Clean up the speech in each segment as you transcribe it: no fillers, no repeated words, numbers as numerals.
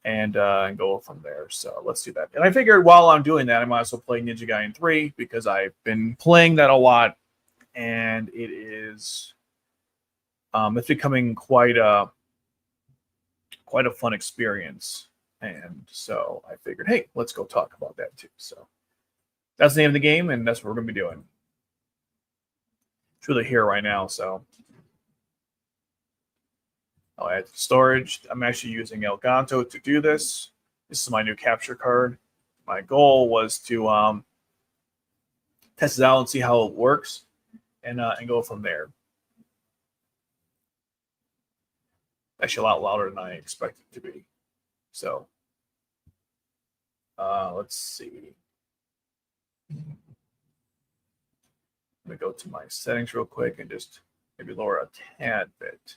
and go from there. So let's do that. And I figured while I'm doing that, I might as well play Ninja Gaiden 3 because I've been playing that a lot, and it's becoming quite a fun experience. And so I figured, hey, let's go talk about that too. So that's the name of the game, and that's what we're going to be doing. It's really here right now, so I'll add storage. I'm actually using Elgato to do this. This is my new capture card. My goal was to test it out and see how it works, and go from there. Actually, a lot louder than I expected it to be. So let's see. Let me go to my settings real quick and just maybe lower a tad bit.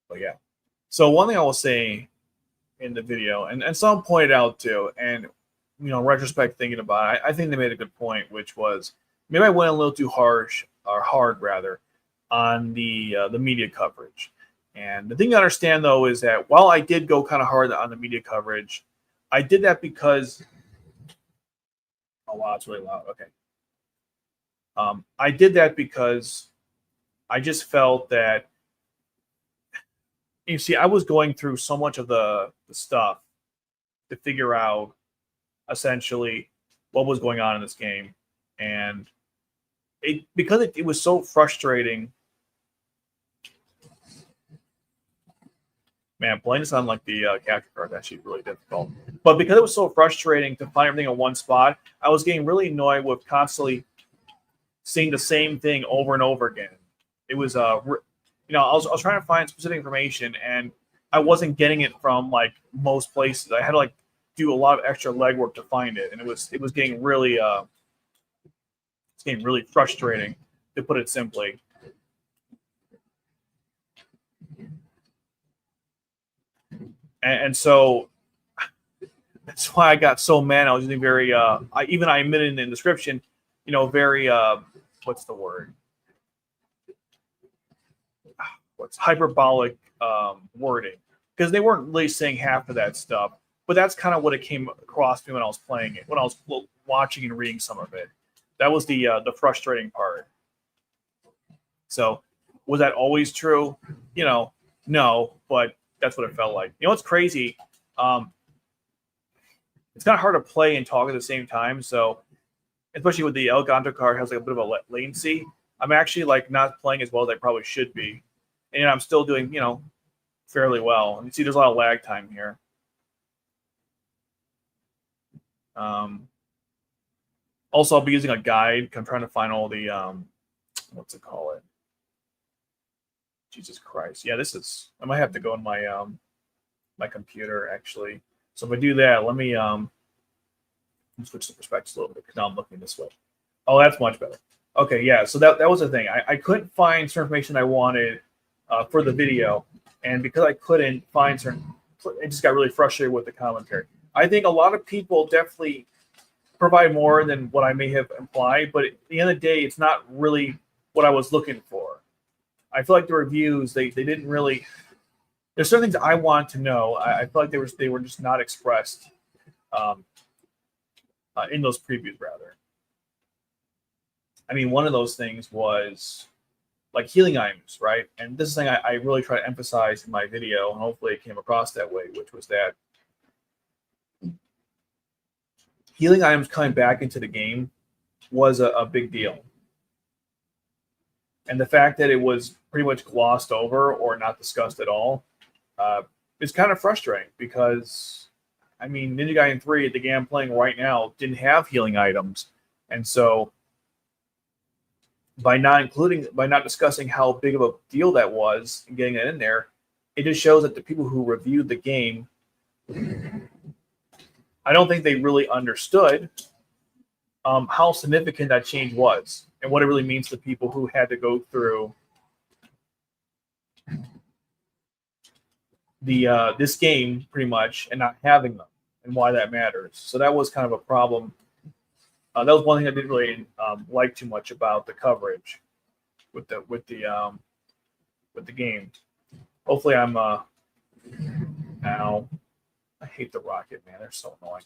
But yeah. So one thing I will say in the video, and someone pointed out too, and retrospect thinking about it, I think they made a good point, which was maybe I went a little too harsh, or hard rather, on the media coverage. And the thing to understand though is that while I did go kind of hard on the media coverage, I did that because oh wow, it's really loud. Okay. I did that because I just felt that, you see, I was going through so much of the stuff to figure out essentially what was going on in this game. And because it was so frustrating. Man, playing this on like the capture card is actually really difficult. But because it was so frustrating to find everything in one spot, I was getting really annoyed with constantly seeing the same thing over and over again. It was I was trying to find specific information, and I wasn't getting it from like most places. I had to like do a lot of extra legwork to find it, and it was getting really frustrating, to put it simply. And so that's why I got so mad. I was using very I admitted in the description, very what's the word? What's hyperbolic wording, because they weren't really saying half of that stuff, but that's kind of what it came across to me when I was playing it, when I was watching and reading some of it. That was the frustrating part. So was that always true? No, but that's what it felt like. What's crazy? It's kind of hard to play and talk at the same time. So especially with the Elgato card, has like a bit of a latency. I'm actually like not playing as well as I probably should be. And I'm still doing, fairly well. And you see there's a lot of lag time here. Also, I'll be using a guide. I'm trying to find all the, what's it called? Jesus Christ. Yeah, I might have to go on my my computer, actually. So if I do that, let me switch the perspective a little bit, because now I'm looking this way. Oh, that's much better. Okay, yeah, so that was the thing. I couldn't find certain information I wanted for the video, and because I couldn't find certain, it just got really frustrated with the commentary. I think a lot of people definitely provide more than what I may have implied, but at the end of the day, it's not really what I was looking for. I feel like the reviews, they didn't really. There's certain things I want to know. I feel like they were just not expressed in those previews, rather. I mean, one of those things was like healing items, right? And this is something I really try to emphasize in my video, and hopefully it came across that way, which was that healing items coming back into the game was a big deal. And the fact that it was pretty much glossed over or not discussed at all is kind of frustrating, because, I mean, Ninja Gaiden 3, the game I'm playing right now, didn't have healing items. And so by not discussing how big of a deal that was and getting it in there, it just shows that the people who reviewed the game, I don't think they really understood how significant that change was and what it really means to people who had to go through this game pretty much and not having them, and why that matters. So that was kind of a problem. That was one thing I didn't really like too much about the coverage with the game. Hopefully, I'm Now, I hate the rocket, man. They're so annoying.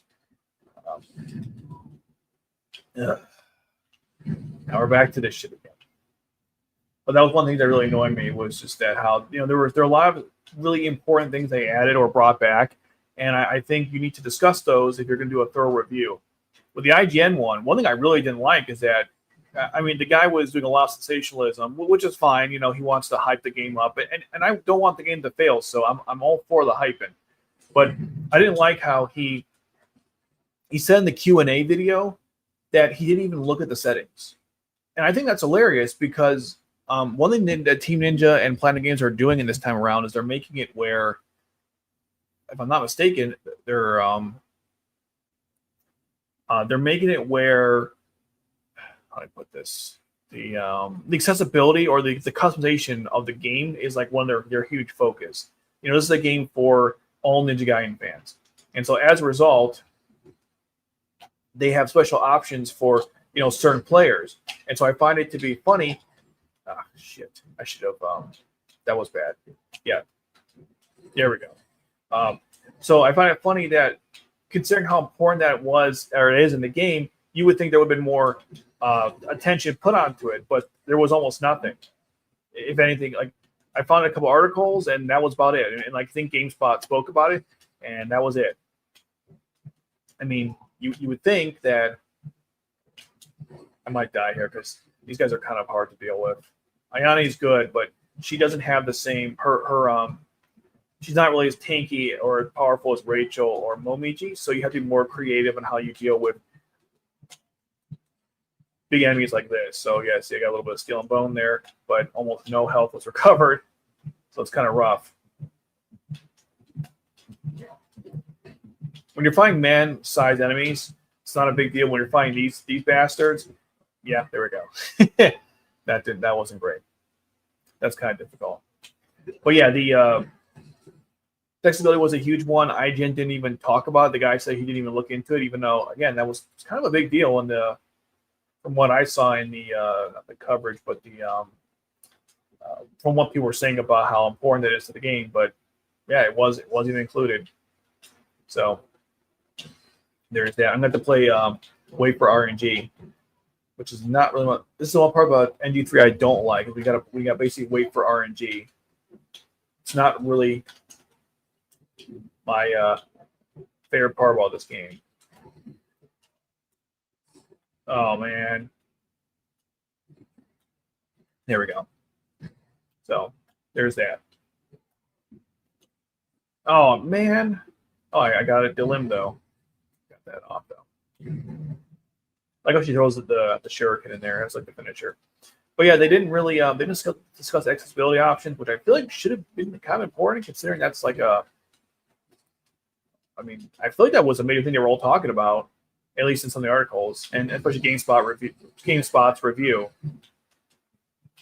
Ugh. Now we're back to this shit again. But that was one thing that really annoyed me was just that how there were a lot of really important things they added or brought back, and I think you need to discuss those if you're going to do a thorough review. With the IGN one thing I really didn't like is that the guy was doing a lot of sensationalism, which is fine. He wants to hype the game up, and I don't want the game to fail, so I'm all for the hyping. But I didn't like how he said in the Q&A video that he didn't even look at the settings. And I think that's hilarious because one thing that Team Ninja and Planet Games are doing in this time around is they're making it where, if I'm not mistaken, they're making it where, how do I put this? The accessibility or the customization of the game is like one of their huge focus. This is a game for all Ninja Gaiden fans. And so as a result, they have special options for certain players. And so I find it to be funny. Ah, shit. I should have that was bad. Yeah. There we go. So I find it funny that considering how important that was or it is in the game, you would think there would have been more attention put onto it, but there was almost nothing. If anything, like I found a couple articles and that was about it. And I think GameSpot spoke about it, and that was it. I mean, you would think that I might die here because these guys are kind of hard to deal with. Ayani's good, but she doesn't have the same she's not really as tanky or as powerful as Rachel or Momiji, so you have to be more creative in how you deal with big enemies like this. So yeah, see, I got a little bit of steel and bone there, but almost no health was recovered, so it's kind of rough. When you're fighting man-sized enemies, it's not a big deal. When you're fighting these bastards, yeah, there we go. That wasn't great. That's kind of difficult. But yeah, the accessibility was a huge one. IGN didn't even talk about it. The guy said he didn't even look into it, even though again that was kind of a big deal from what I saw in the not the coverage, but from what people were saying about how important it is to the game. But yeah, it wasn't even included. So there's that. I'm going to play Wait for RNG, which is not really much. This is the one part about NG3 I don't like. We got basically wait for RNG. It's not really my favorite part about this game. Oh man. There we go. So there's that. Oh man. Oh, I got it delimmed though. Got that off though. Like how she throws the shuriken in there as like the finisher. But yeah, they didn't really they didn't discuss accessibility options, which I feel like should have been kind of important considering that's like I feel like that was a major thing they were all talking about, at least in some of the articles, and especially GameSpot's review.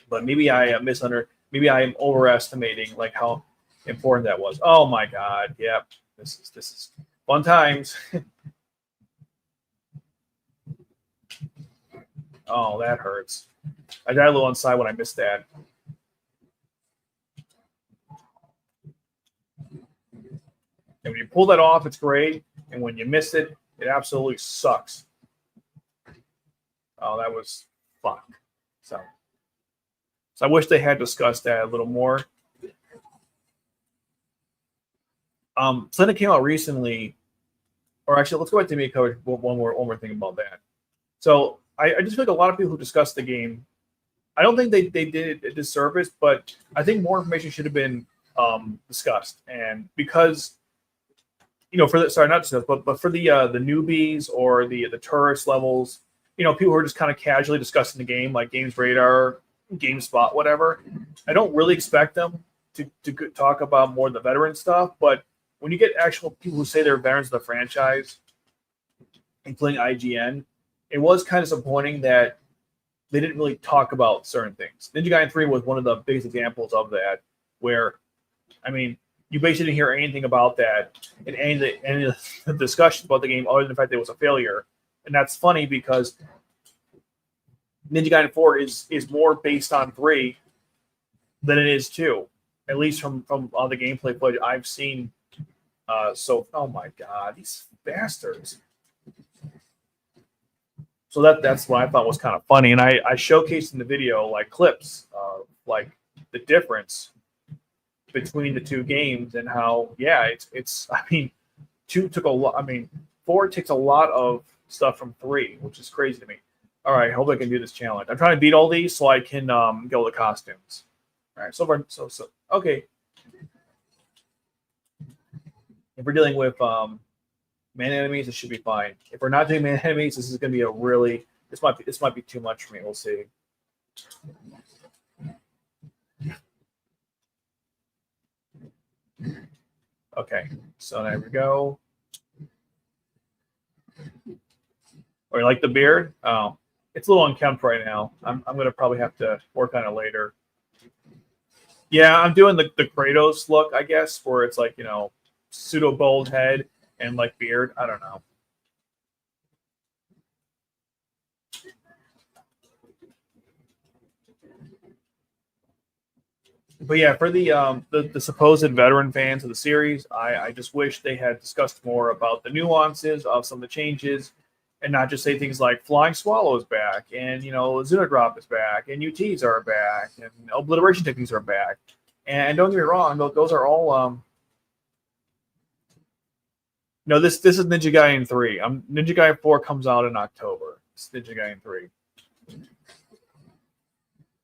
But maybe I maybe I am overestimating like how important that was. Oh my god, yeah, this is fun times. Oh, that hurts. I died a little inside when I missed that. And when you pull that off, it's great. And when you miss it, it absolutely sucks. Oh, that was fuck. So I wish they had discussed that a little more. Something came out recently, or actually, let's go back to me coverage. One more thing about that. So I just feel like a lot of people who discussed the game, I don't think they did a disservice, but I think more information should have been discussed. And because for the sorry, not discussed, but for the newbies or the tourist levels, people who are just kind of casually discussing the game, like Games Radar, GameSpot, whatever. I don't really expect them to talk about more of the veteran stuff, but when you get actual people who say they're veterans of the franchise, including IGN, it was kind of disappointing that they didn't really talk about certain things. Ninja Gaiden 3 was one of the biggest examples of that, where, you basically didn't hear anything about that in any of the discussions about the game other than the fact that it was a failure. And that's funny because Ninja Gaiden 4 is more based on 3 than it is 2, at least from all the gameplay footage I've seen So, oh my God, these bastards. So that's what I thought was kind of funny, and I showcased in the video like clips of like the difference between the two games and how it's I mean two took a lot. I mean, four takes a lot of stuff from three, which is crazy to me. All right, hope I can do this challenge. I'm trying to beat all these so I can get all the costumes. All right, so far, so okay. If we're dealing with man enemies, it should be fine. If we're not doing man enemies, this is going to be a really this might be too much for me. We'll see. Okay, so there we go. Or you like the beard? Oh, it's a little unkempt right now. I'm going to probably have to work on it later. Yeah, I'm doing the Kratos look, I guess, where it's like, pseudo bald head and like beard. I don't know. But yeah, for the supposed veteran fans of the series, I just wish they had discussed more about the nuances of some of the changes, and not just say things like Flying Swallow is back, and Xenodrop is back, and UTs are back, and obliteration techniques are back. And don't get me wrong, those are all no, this is Ninja Gaiden 3. Ninja Gaiden 4 comes out in October. It's Ninja Gaiden 3.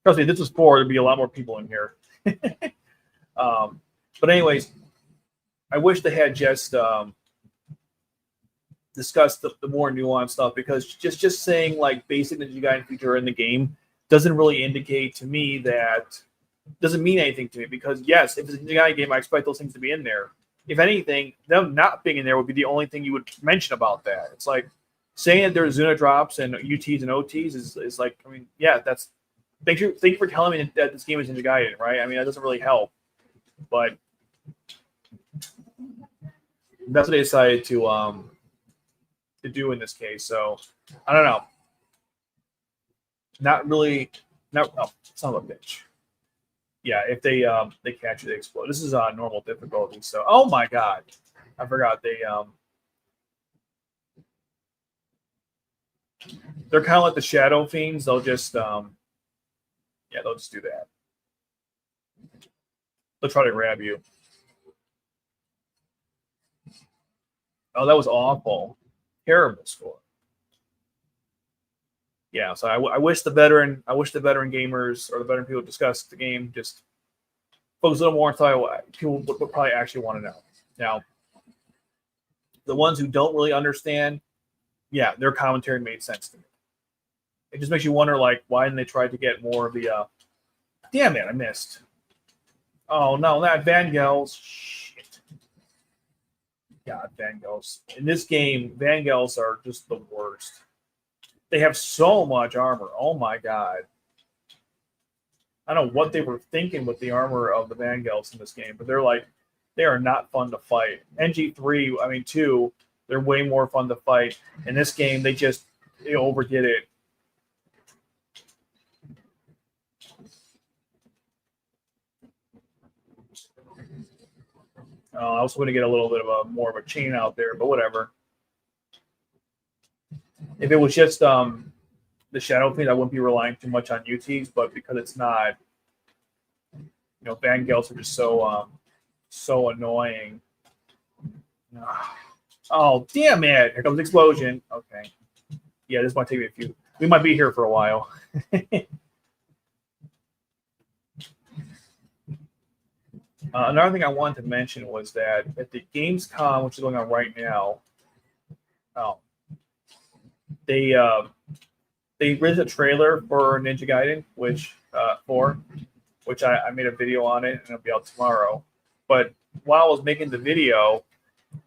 Trust me, this was 4. There'd be a lot more people in here. But anyways, I wish they had just discussed the more nuanced stuff, because just saying like basic Ninja Gaiden feature in the game doesn't really indicate to me that doesn't mean anything to me, because yes, if it's a Ninja Gaiden game, I expect those things to be in there. If anything, them not being in there would be the only thing you would mention about that. It's like saying that there's Xenodrops and UTs and OTs is like, I mean, yeah, that's thank you for telling me that this game is Ninja Gaiden, right? I mean, that doesn't really help, but that's what they decided to do in this case. So I don't know. Not really. No, son of a bitch. Yeah, if they catch it, they explode. This is normal difficulty. So, oh my God, I forgot they're kind of like the Shadow Fiends. They'll just they'll just do that. They'll try to grab you. Oh, that was awful. Terrible score. Yeah, so I wish the veteran gamers or the veteran people discuss the game, just focus a little more on what people would probably actually want to know. Now, the ones who don't really understand, yeah, their commentary made sense to me. It just makes you wonder, like, why didn't they try to get more of the damn it, I missed. Oh no, that Vangels. Shit. God, Vangels. In this game, Vangels are just the worst. They have so much armor. Oh my God. I don't know what they were thinking with the armor of the Vangels in this game, but they are not fun to fight. NG3, I mean 2, they're way more fun to fight. In this game, they overdid it. I was going to get a little bit of more of a chain out there, but whatever. If it was just the Shadow Fiend, I wouldn't be relying too much on UTs, but because it's not, Vangels are just so annoying. Oh, damn it. Here comes the explosion. Okay. Yeah, this might take me a few. We might be here for a while. Another thing I wanted to mention was that at the Gamescom, which is going on right now, they released a trailer for Ninja Gaiden, which I made a video on it, and it'll be out tomorrow. But while I was making the video,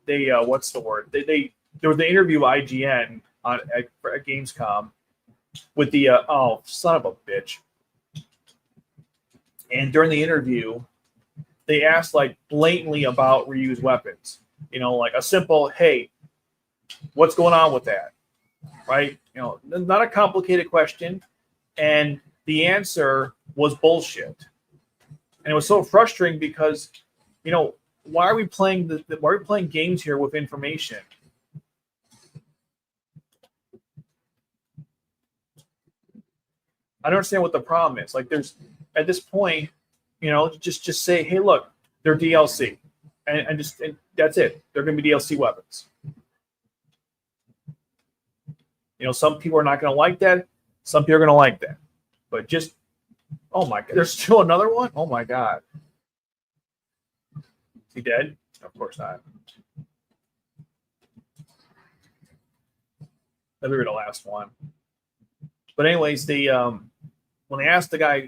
they what's the word? There was the interview with IGN at Gamescom with the oh, son of a bitch. And during the interview, they asked like blatantly about reused weapons. Like a simple, hey, what's going on with that? Right? Not a complicated question. And the answer was bullshit. And it was so frustrating because, why are we playing why are we playing games here with information? I don't understand what the problem is. Like, there's at this point, just say, hey, look, they're DLC, and that's it. They're going to be DLC weapons. Some people are not going to like that. Some people are going to like that. But just, oh my God, there's still another one? Oh my God. Is he dead? Of course not. That'll be the last one. But anyways, when they asked the guy,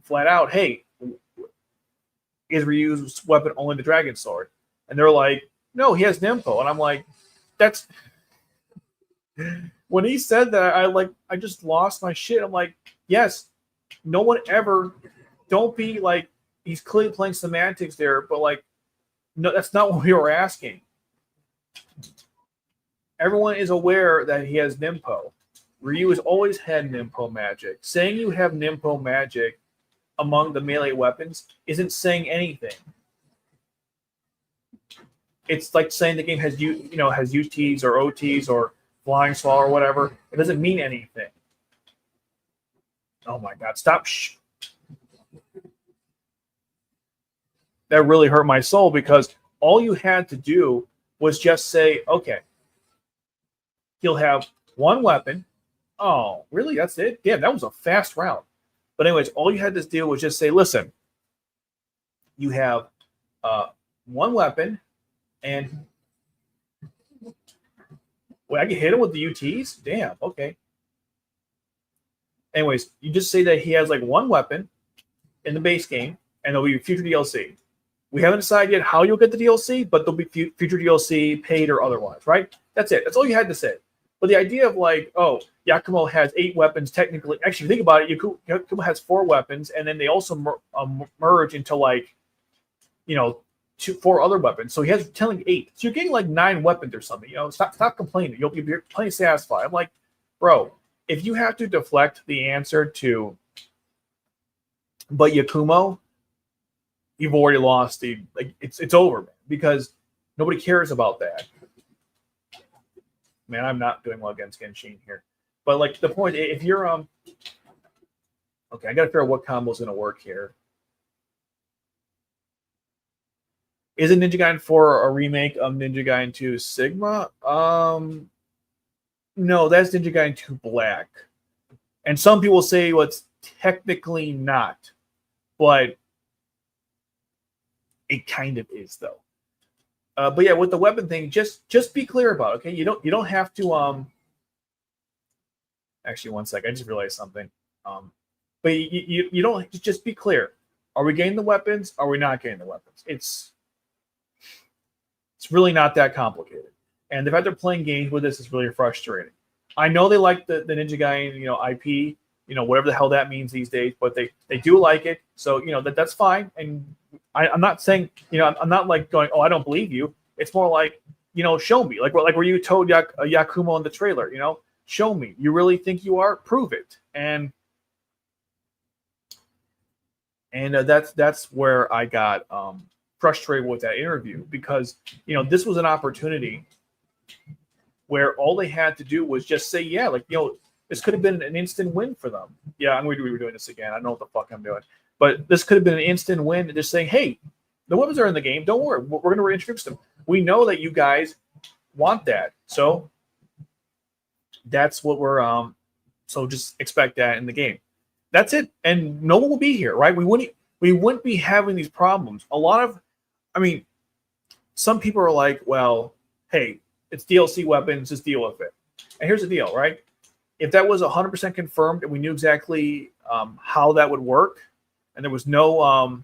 flat out, hey, is Ryu's weapon only the Dragon Sword? And they're like, no, he has Nimpo. And I'm like, that's... When he said that, I just lost my shit. I'm like, yes, no one ever... Don't be like... He's clearly playing semantics there, but like, no, that's not what we were asking. Everyone is aware that he has Nimpo. Ryu has always had Nimpo magic. Saying you have Nimpo magic among the melee weapons isn't saying anything. It's like saying the game has has UTs or OTs or flying swallow or whatever. It doesn't mean anything. Oh my God! Stop! Shh. That really hurt my soul because all you had to do was just say, okay, he'll have one weapon. Oh, really? That's it? Damn, that was a fast round. But anyways, all you had to do was just say, listen, you have one weapon, and wait, I can hit him with the UTs? Damn, okay. Anyways, you just say that he has like one weapon in the base game, and there'll be future DLC. We haven't decided yet how you'll get the DLC, but there'll be future DLC, paid or otherwise, right? That's it. That's all you had to say. But the idea of like, oh, Yakumo has 8 weapons technically. Actually, think about it. Yakumo has 4 weapons, and then they also merge into like, 4 other weapons. So he has telling 8. So you're getting like 9 weapons or something. Stop complaining. You'll be plenty satisfied. I'm like, bro, if you have to deflect the answer to, but Yakumo, you've already lost it's over, man, because nobody cares about that. Man, I'm not doing well against Genshin here. But like the point, if you're okay, I gotta figure out what combo is gonna work here. Is it Ninja Gaiden 4 a remake of Ninja Gaiden 2 Sigma? No, that's Ninja Gaiden 2 Black. And some people say it's technically not, but it kind of is though. But yeah, with the weapon thing, just be clear about it, okay? You don't have to actually, one sec, I just realized something. But you don't, just be clear. Are we getting the weapons? Are we not getting the weapons? It's really not that complicated. And the fact they're playing games with this is really frustrating. I know they like the Ninja Gaiden, IP, whatever the hell that means these days, but they do like it. So, that's fine. And I'm not saying, I'm not like going, oh, I don't believe you. It's more like, show me. Like where you told Yakumo in the trailer, show me. You really think you are? Prove it. And that's where I got frustrated with that interview because, this was an opportunity where all they had to do was just say, yeah, like, this could have been an instant win for them. Yeah, I'm going to be doing this again. I don't know what the fuck I'm doing. But this could have been an instant win, just saying, hey, the weapons are in the game. Don't worry. We're going to reintroduce them. We know that you guys want that. So that's what we're so just expect that in the game. That's it. And no one will be here, right? We wouldn't be having these problems. Some people are like, well, hey, it's DLC weapons, just deal with it. And here's the deal, right? If that was 100% confirmed and we knew exactly how that would work, and there was no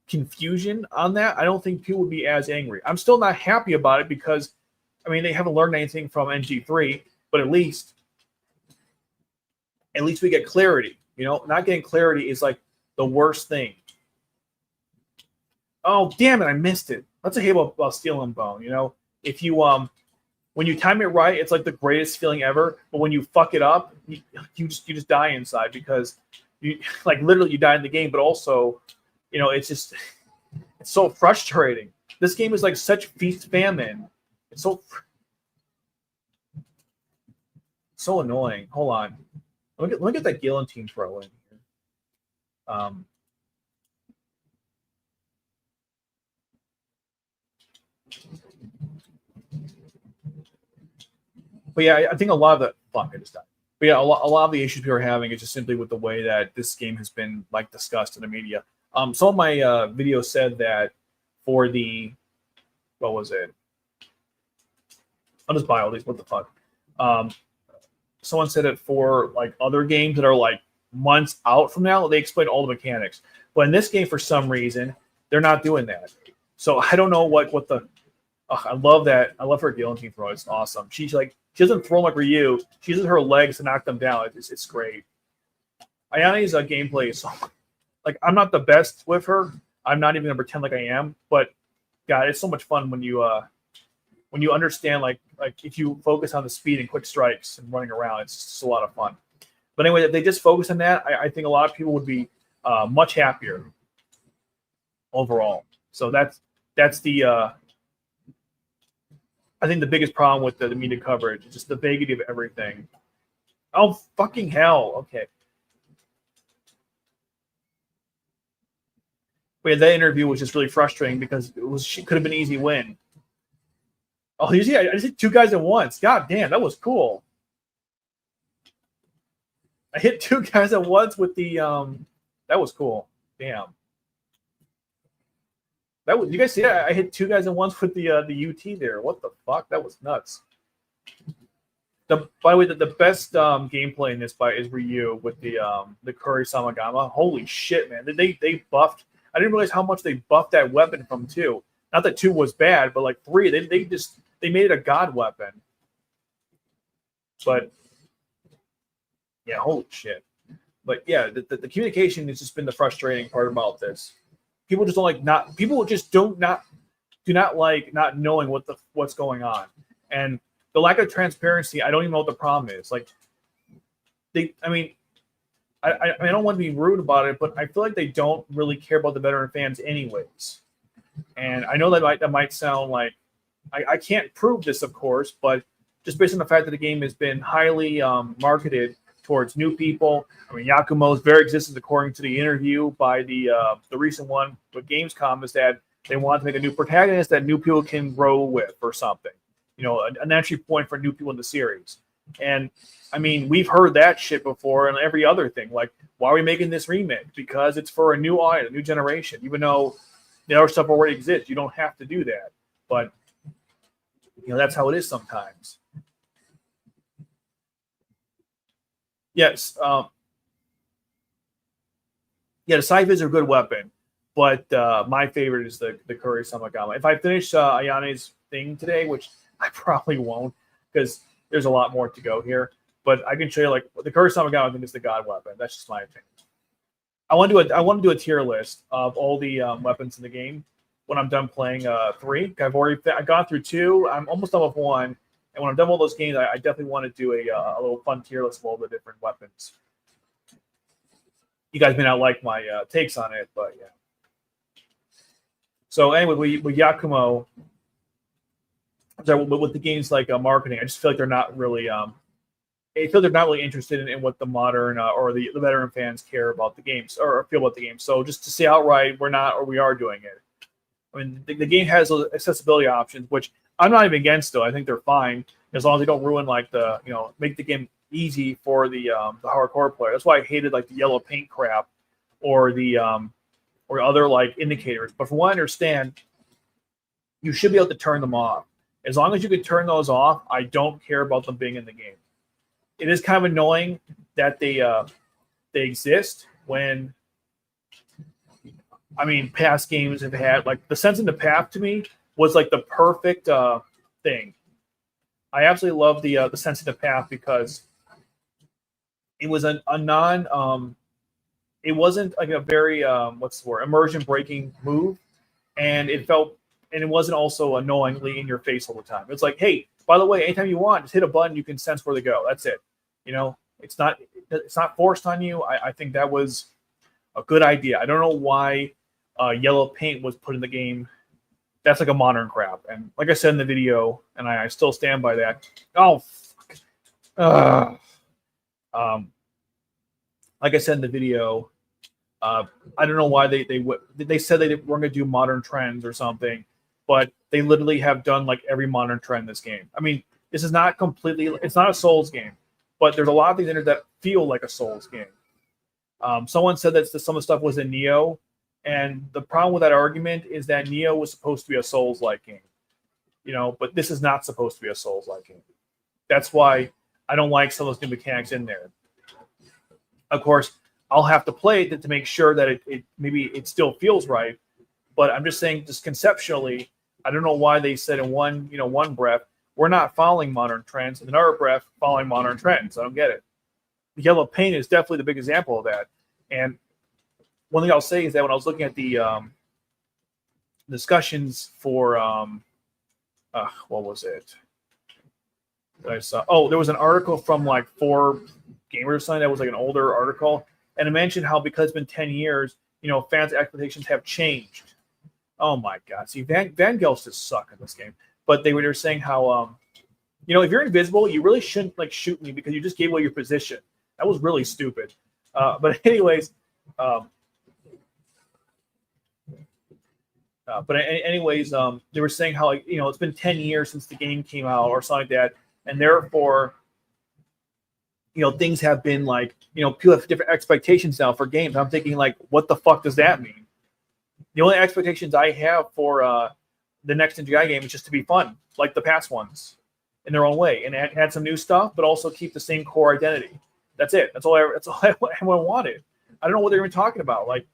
confusion on that, I don't think people would be as angry. I'm still not happy about it because, they haven't learned anything from NG3, but at least we get clarity. Not getting clarity is like the worst thing. Oh, damn it, I missed it. Let's say about Steel and Bone. If you when you time it right, it's like the greatest feeling ever. But when you fuck it up, you just die inside because you literally you die in the game. But also, it's so frustrating. This game is like such feast famine. It's so annoying. Hold on. Let me get that guillotine throw in here. But yeah, I think a lot of the fuck I just died. But yeah, a lot of the issues people are having is just simply with the way that this game has been like discussed in the media. Some of my videos said that for the what was it? I'll just buy all these. What the fuck? Someone said it for like other games that are like months out from now, they explain all the mechanics. But in this game, for some reason, they're not doing that. So I don't know what the. I love that. I love her guillotine throw. It's awesome. She doesn't throw like Ryu. She uses her legs to knock them down. It's great. Ayane's gameplay is so, like, I'm not the best with her. I'm not even gonna pretend like I am. But God, it's so much fun when you understand like if you focus on the speed and quick strikes and running around. It's just a lot of fun. But anyway, if they just focus on that, I think a lot of people would be much happier overall. So that's the I think the biggest problem with the media coverage is just the vaguity of everything. Oh, fucking hell. Okay. But yeah, that interview was just really frustrating because she could have been an easy win. Oh, you see, I just hit two guys at once. God damn, that was cool. I hit two guys at once with the that was cool. Damn. That was, you guys see that? I hit two guys at once with the UT there. What the fuck? That was nuts. By the way, the best gameplay in this fight is Ryu with the Kuri Samagama. Holy shit, man! They buffed. I didn't realize how much they buffed that weapon from 2. Not that 2 was bad, but like 3, they made it a god weapon. But yeah, holy shit. But yeah, the communication has just been the frustrating part about this. People just don't like people just do not like not knowing what's going on. And the lack of transparency, I don't even know what the problem is. Like I don't want to be rude about it, but I feel like they don't really care about the veteran fans anyways. And I know that might sound like I can't prove this, of course, but just based on the fact that the game has been highly marketed towards new people. I mean, Yakumo's very existence, according to the interview by the recent one with Gamescom, is that they want to make a new protagonist that new people can grow with or something. You know, an entry point for new people in the series. And I mean, we've heard that shit before and every other thing. Like, why are we making this remake? Because it's for a new audience, a new generation. Even though the other stuff already exists, you don't have to do that. But you know, that's how it is sometimes. Yes. Yeah, the Scythe is a good weapon, but my favorite is the Kuri Samagama. If I finish Ayane's thing today, which I probably won't, because there's a lot more to go here, but I can show you like the Kuri Samagama. I think is the god weapon. That's just my opinion. I want to do a tier list of all the weapons in the game when I'm done playing 3. I've gone through 2. I'm almost done with 1. And when I'm done with all those games, I definitely want to do a little fun tier list of all the different weapons. You guys may not like my takes on it, but yeah. So anyway, with Yakumo, with the games like marketing, I just feel like they're not really. I feel they're not really interested in what the modern or the veteran fans care about the games or feel about the game. So just to say outright, we're not or we are doing it. I mean, the game has accessibility options, which I'm not even against, though. I think they're fine as long as they don't ruin like make the game easy for the hardcore player. That's why I hated like the yellow paint crap or the or other like indicators. But from what I understand, you should be able to turn them off. As long as you can turn those off, I don't care about them being in the game. It is kind of annoying that they exist when. I mean, past games have had like the Sense in the Path to me was like the perfect thing. I absolutely love the Sense in the Path because it was a non it wasn't like a very what's the word, immersion breaking move, and it wasn't also annoyingly in your face all the time. It's like, hey, by the way, anytime you want, just hit a button, you can sense where to go. That's it. You know, it's not forced on you. I think that was a good idea. I don't know why yellow paint was put in the game that's like a modern crap. And like I said in the video, and I still stand by that. Oh, fuck. Like I said in the video, I don't know why they said they weren't going to do modern trends or something, but they literally have done like every modern trend in this game. I mean, this is not completely, it's not a Souls game, but there's a lot of things in there that feel like a Souls game. Someone said that some of the stuff was in Neo, and the problem with that argument is that Neo was supposed to be a Souls-like game, but this is not supposed to be a Souls-like game. That's why I don't like some of those new mechanics in there. Of course, I'll have to play it to make sure that it still feels right. But I'm just saying, just conceptually, I don't know why they said in one breath, we're not following modern trends, and in another breath, following modern trends. I don't get it. The yellow paint is definitely the big example of that. And one thing I'll say is that when I was looking at the discussions for what was it that I saw? Oh, there was an article from like 4 Gamers or something that was like an older article, and it mentioned how because it's been 10 years, fans' expectations have changed. Oh my God! See, Vangelis just suck in this game. But they were saying how if you're invisible, you really shouldn't like shoot me because you just gave away your position. That was really stupid. But anyways, they were saying how it's been 10 years since the game came out or something like that, and therefore things have been like people have different expectations now for games. I'm thinking like, what the fuck does that mean? The only expectations I have for the next Ninja Gaiden game is just to be fun, like the past ones, in their own way, and add some new stuff, but also keep the same core identity. That's it. That's all I wanted. I don't know what they're even talking about. Like,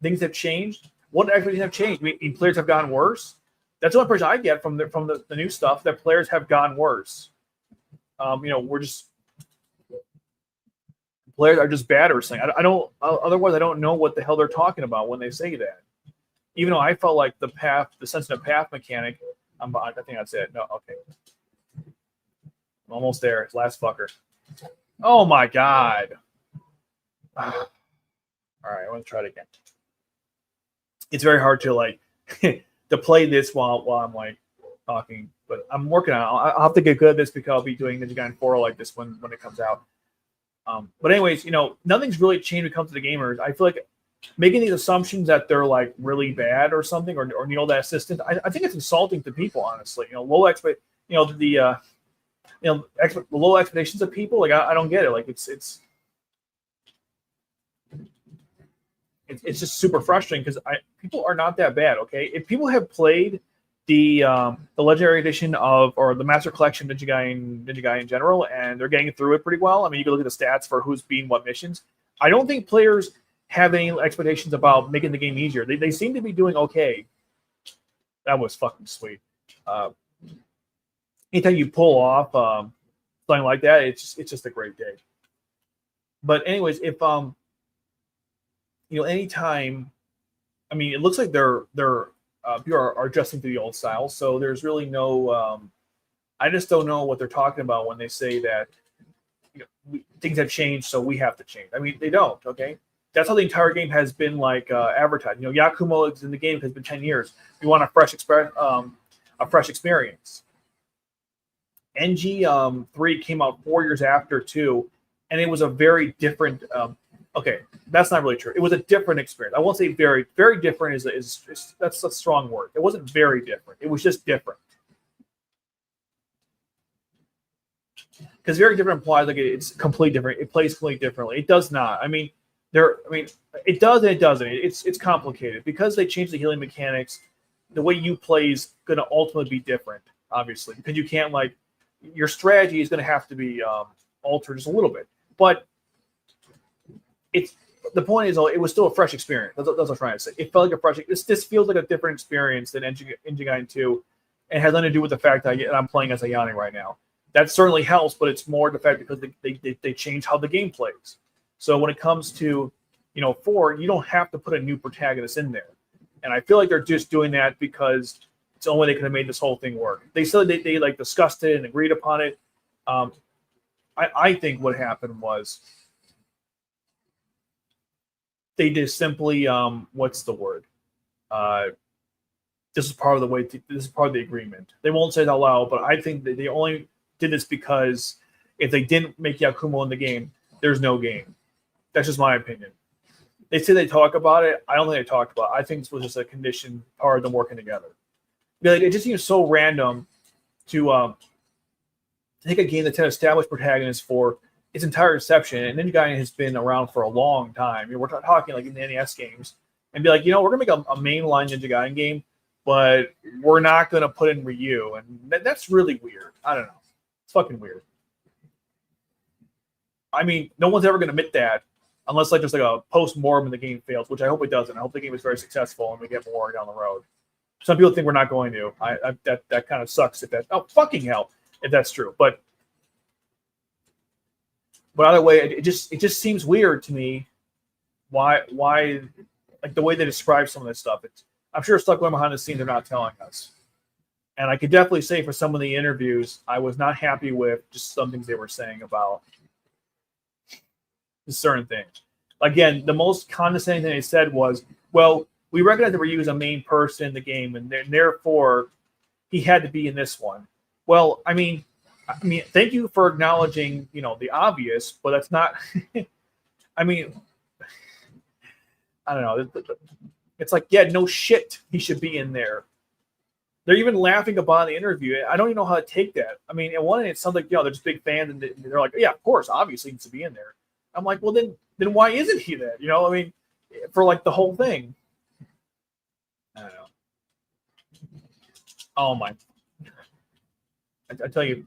things have changed. What expectations have changed? I mean, players have gotten worse. That's the only impression I get from the new stuff, that players have gotten worse. Players are just bad or something. I don't. Otherwise, I don't know what the hell they're talking about when they say that. Even though I felt like the sensitive path mechanic. I think that's it. No, okay. I'm almost there. It's last fucker. Oh my God. All right, I want to try it again. It's very hard to like to play this while I'm like talking, but I'm working on it. I'll have to get good at this because I'll be doing Ninja Gaiden 4 like this when it comes out. But anyways, nothing's really changed when it comes to the gamers. I feel like making these assumptions that they're like really bad or something, or that assistant. I think it's insulting to people, honestly. Low low expectations of people. Like I don't get it. Like it's just super frustrating because people are not that bad. Okay, if people have played the Legendary Edition or the Master Collection Ninja Gaiden in general, and they're getting through it pretty well. I mean, you can look at the stats for who's beating what missions. I don't think players have any expectations about making the game easier. They seem to be doing okay. That was fucking sweet. Anytime you pull off something like that, it's just a great day. But anyways, if anytime, I mean, it looks like they're people are adjusting to the old style, so there's really no. I just don't know what they're talking about when they say that things have changed, so we have to change. I mean, they don't. Okay, that's how the entire game has been like advertised. Yakumo is in the game because it's been 10 years. We want a fresh experience. NG 3 came out 4 years after 2, and it was a very different. Okay, that's not really true. It was a different experience. I won't say very, very different is that's a strong word. It wasn't very different. It was just different. Because very different implies like it's completely different. It plays completely differently. It does not. I mean, it does and it doesn't. It's complicated because they changed the healing mechanics. The way you play is going to ultimately be different, obviously, because you can't like your strategy is going to have to be altered just a little bit, but. The point is, it was still a fresh experience. That's what I'm trying to say. It felt like a fresh. This feels like a different experience than Ninja Gaiden 2, and has nothing to do with the fact that I'm playing as Ayane right now. That certainly helps, but it's more the fact because they changed how the game plays. So when it comes to 4, you don't have to put a new protagonist in there, and I feel like they're just doing that because it's the only way they could have made this whole thing work. They said they like discussed it and agreed upon it. I think what happened was. They just simply what's the word? this is part of the way. This is part of the agreement. They won't say it out loud, but I think that they only did this because if they didn't make Yakumo in the game, there's no game. That's just my opinion. They say they talk about it. I don't think they talked about it. I think this was just a condition part of them working together. It just seems so random to take a game that's had established protagonists for its entire inception, and Ninja Gaiden has been around for a long time. We're talking like in the NES games, and be like, we're going to make a mainline Ninja Gaiden game, but we're not going to put in Ryu. And that's really weird. I don't know. It's fucking weird. I mean, no one's ever going to admit that unless like there's like a post-mortem and the game fails, which I hope it doesn't. I hope the game is very successful and we get more down the road. Some people think we're not going to. That kind of sucks if that. Oh, fucking hell, if that's true. But either way, it just seems weird to me. Why like the way they describe some of this stuff. I'm sure it's stuck going behind the scenes. They're not telling us. And I could definitely say for some of the interviews, I was not happy with just some things they were saying about certain things. Again, the most condescending thing they said was, well, we recognize that Ryu is a main person in the game, and therefore he had to be in this one. Well, I mean, thank you for acknowledging, the obvious, but that's not. I mean, I don't know. It's like, yeah, no shit, he should be in there. They're even laughing about the interview. I don't even know how to take that. I mean, at one end, it sounds like, they're just big fans, and they're like, yeah, of course, obviously he needs to be in there. I'm like, well, then why isn't he there? I mean, for like the whole thing. I don't know. Oh my! I tell you,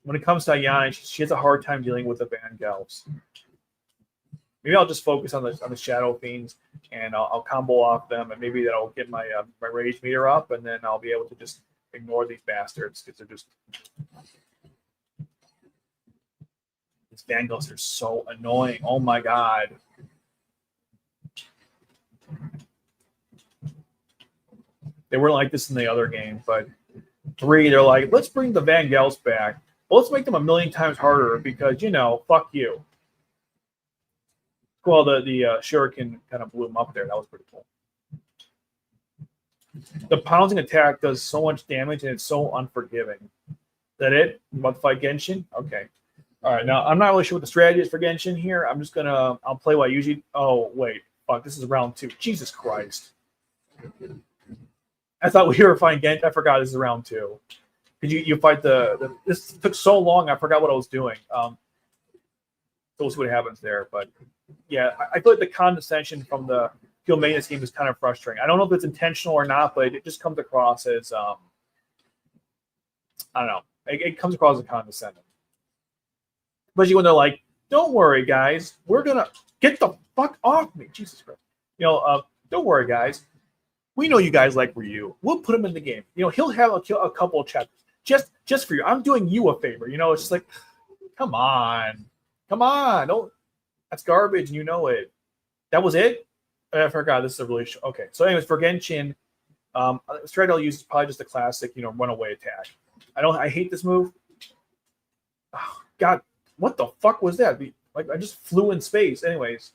when it comes to Ayane, she has a hard time dealing with the Vangelfs. Maybe I'll just focus on the Shadow Fiends, and I'll combo off them, and maybe that'll get my my rage meter up, and then I'll be able to just ignore these bastards because they're just. These Vangelfs are so annoying. Oh my god. They weren't like this in the other game, but 3, they're like, let's bring the Vangelfs back. Well, let's make them a million times harder because, fuck you. Well, the shuriken kind of blew him up there. That was pretty cool. The pouncing attack does so much damage, and it's so unforgiving. Is that it? You about to fight Genshin? Okay. All right. Now, I'm not really sure what the strategy is for Genshin here. I'm just going to... I'll play what I usually... Oh, wait. Fuck, this is round 2. Jesus Christ. I thought we were fighting Genshin. I forgot this is round 2. Because you fight the... This took so long, I forgot what I was doing. So we'll see what happens there. But, yeah, I feel like the condescension from the field maintenance game is kind of frustrating. I don't know if it's intentional or not, but it just comes across as... I don't know. It comes across as condescending. Especially when they're like, don't worry, guys. We're going to get the fuck off me. Jesus Christ. Don't worry, guys. We know you guys like Ryu. We'll put him in the game. He'll have a couple of chapters just for you. I'm doing you a favor. It's just like, come on. Come on. Don't. That's garbage, and you know it. That was it? I forgot. This is a really... Okay. So anyways, for Genshin, the strategy I'll use is probably just a classic, runaway attack. I hate this move. Oh, God. What the fuck was that? Like, I just flew in space. Anyways.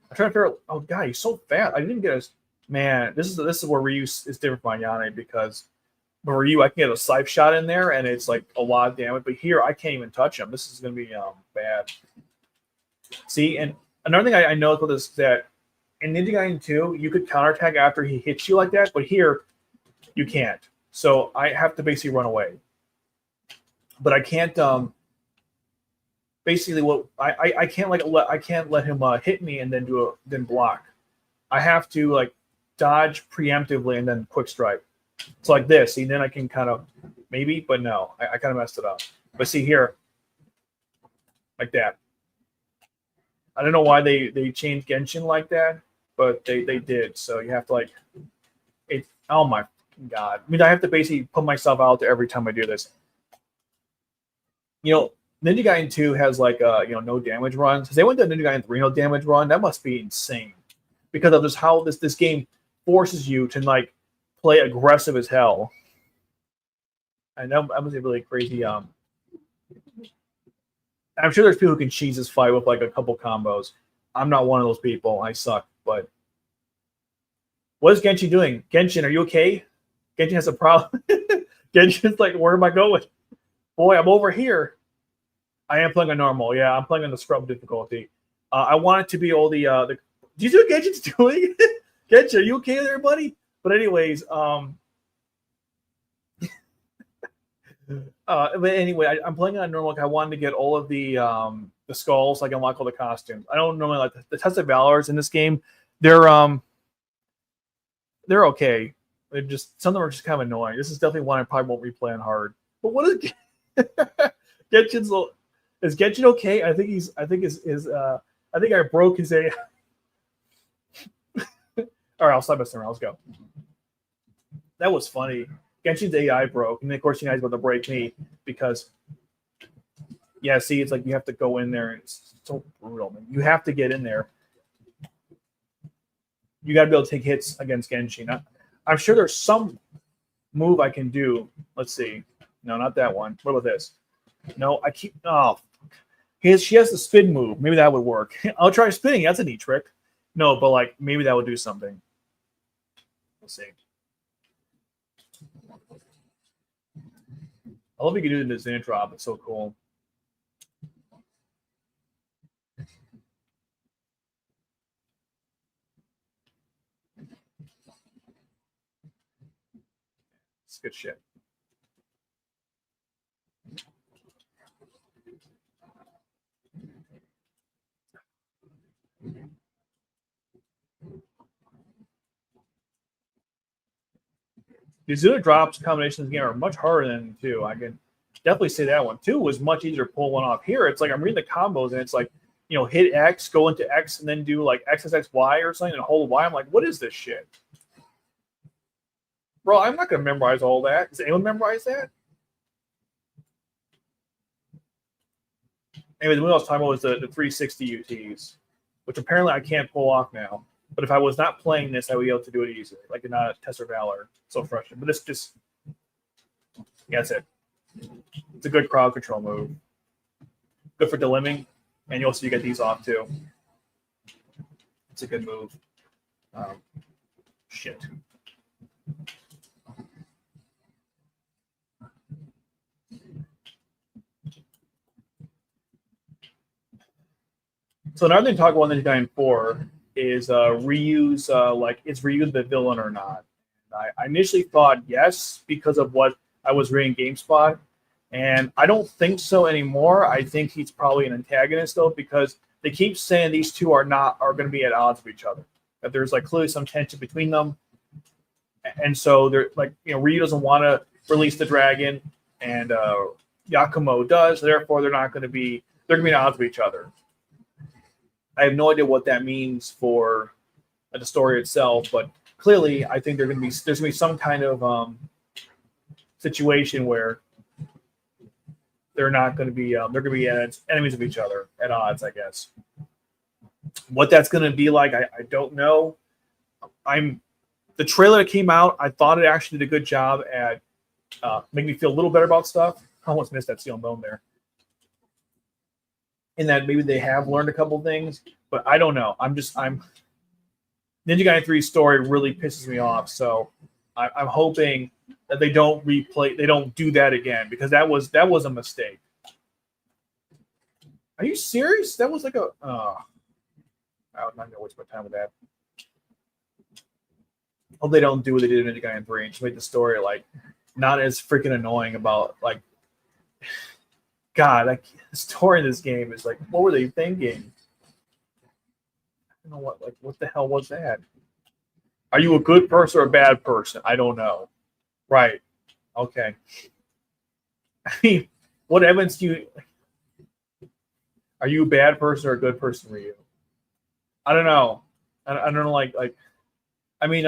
I'm trying to figure out... Oh, God, he's so fast. I didn't get his... Man, this is where Ryu is different from Ayane, because with Ryu, I can get a scythe shot in there, and it's like a lot of damage. But here, I can't even touch him. This is going to be bad. See, and another thing I noticed with this is that in Ninja Gaiden 2, you could counterattack after he hits you like that, but here, you can't. So I have to basically run away. But I can't. Basically, what I can't let him hit me and then block. I have to dodge preemptively and then quick strike. It's like this. See, then I can kind of maybe, but no, I kind of messed it up. But see here, like that. I don't know why they changed Genshin like that, but they did. So you have to it. Oh my God! I mean, I have to basically put myself out there every time I do this. Ninja Gaiden 2 has no damage runs. If they went to Ninja Gaiden 3 no damage run, that must be insane. Because of just how this game forces you to play aggressive as hell. And that was a really crazy. I'm sure there's people who can cheese this fight with a couple combos. I'm not one of those people. I suck, but What is Genshin doing? Genshin, are you okay? Genshin has a problem. Genshin's like, where am I going? Boy, I'm over here. I am playing on normal. Yeah, I'm playing on the scrub difficulty. I want it to be all the. Do you see what Genshin's doing? Genshin, are you okay there, buddy? But anyways, but anyway, I'm playing on normal. Like I wanted to get all of the skulls, like unlock all the costumes. I don't normally like the Test of Valors in this game. They're okay. They're just some of them are just kind of annoying. This is definitely one I probably won't replay on hard. But what is Genshin's? Is Genshin okay? I think he's. I think I think I broke his AI. All right, I'll stop messing around. Let's go. That was funny. Genshin's AI broke, and then of course you guys about to break me because. Yeah, see, it's like you have to go in there, and it's so brutal, man. You have to get in there. You got to be able to take hits against Genshin. I'm sure there's some move I can do. Let's see. No, not that one. What about this? No, I keep. Oh, she has the spin move. Maybe that would work. I'll try spinning. That's a neat trick. No, but like maybe that would do something. We'll see. I love you can do the Zen drop. It's so cool. It's good shit. The Zuna drops combinations in the game are much harder than 2. I can definitely say that one. 2 was much easier to pull one off. Here, it's like I'm reading the combos and it's like, hit X, go into X, and then do like XXXY or something and hold Y. I'm like, what is this shit? Bro, I'm not going to memorize all that. Does anyone memorize that? Anyway, the one I was talking about was the 360 UTs, which apparently I can't pull off now. But if I was not playing this, I would be able to do it easily, like in Test of Valor. So frustrating. But this just, yeah, that's it. It's a good crowd control move. Good for delimbing, and you also get these off too. It's a good move. Shit. So another thing to talk about in Ninja Gaiden 4 is Ryu's is Ryu the villain or not? I initially thought yes because of what I was reading GameSpot, and I don't think so anymore. I think he's probably an antagonist though because they keep saying these two are going to be at odds with each other. That there's like clearly some tension between them, and so they're like Ryu doesn't want to release the dragon, and Yakumo does. Therefore, they're going to be at odds with each other. I have no idea what that means for the story itself, but clearly, I think there's going to be some kind of situation where they're not going to be they're going to be enemies of each other, at odds, I guess. What that's going to be like, I don't know. The trailer that came out, I thought it actually did a good job at making me feel a little better about stuff. I almost missed that steel and bone there. In that maybe they have learned a couple things, but I don't know. Ninja Gaiden 3's story really pisses me off, so I'm hoping that they don't do that again because that was a mistake. Are you serious? That was like a. I'm not gonna waste my time with that. Hope they don't do what they did in Ninja Gaiden 3 and just make the story like not as freaking annoying about like. God, like the story in this game is like, what were they thinking? I don't know what the hell was that? Are you a good person or a bad person? I don't know. Right. Okay. I mean, what evidence do you? Are you a bad person or a good person, Ryu? I don't know. I don't know. Like, I mean,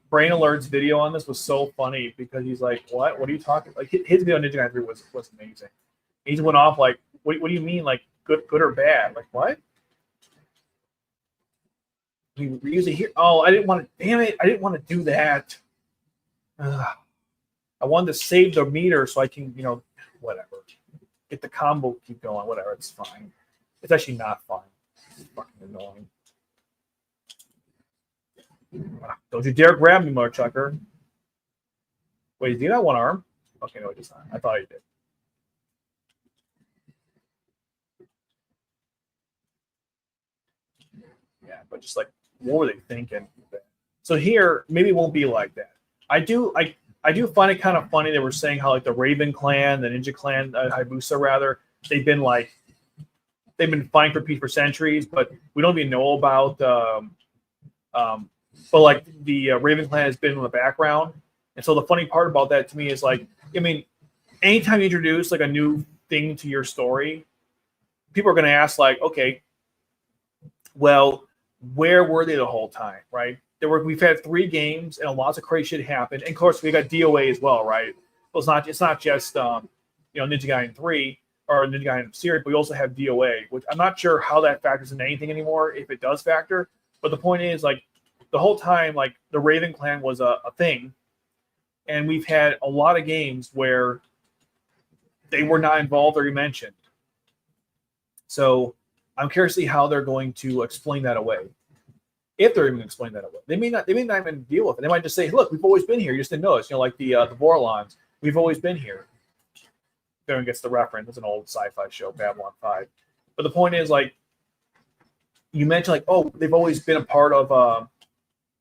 Brain Alert's video on this was so funny because he's like, "What? What are you talking?" Like his video on Ninja Gaiden 3 was amazing. He just went off like, what do you mean, like good or bad? Like what? We usually hear. Oh, I didn't want to. Damn it! I didn't want to do that. I wanted to save the meter so I can, whatever, get the combo, keep going, whatever. It's fine. It's actually not fine. It's fucking annoying. Don't you dare grab me, Mudchucker. Wait, do you have one arm? Okay, no, he does not. I thought he did. Yeah, but just like, what were they thinking? So here, maybe it won't be like that. I do find it kind of funny they were saying how like the Raven clan, the Ninja clan, Hayabusa rather, they've been fighting for peace for centuries, but we don't even know about. But like the Raven clan has been in the background, and so the funny part about that to me is like, I mean, anytime you introduce like a new thing to your story, people are going to ask like, okay, well, where were they the whole time, right? We've had 3 games and lots of crazy shit happened, and of course we got DOA as well, right? So it's not just Ninja Gaiden 3 or Ninja Gaiden series, but we also have DOA, which I'm not sure how that factors into anything anymore, if it does factor. But the point is, like, the whole time, like, the Raven clan was a thing, and we've had a lot of games where they were not involved or mentioned. So I'm curious to see how they're going to explain that away. If they're even explain that away. They may not even deal with it. They might just say, look, we've always been here. You just didn't notice. Like the Vorlons, we've always been here. Everyone gets the reference. It's an old sci-fi show, Babylon 5. But the point is, like, you mentioned, like, oh, they've always been a part of,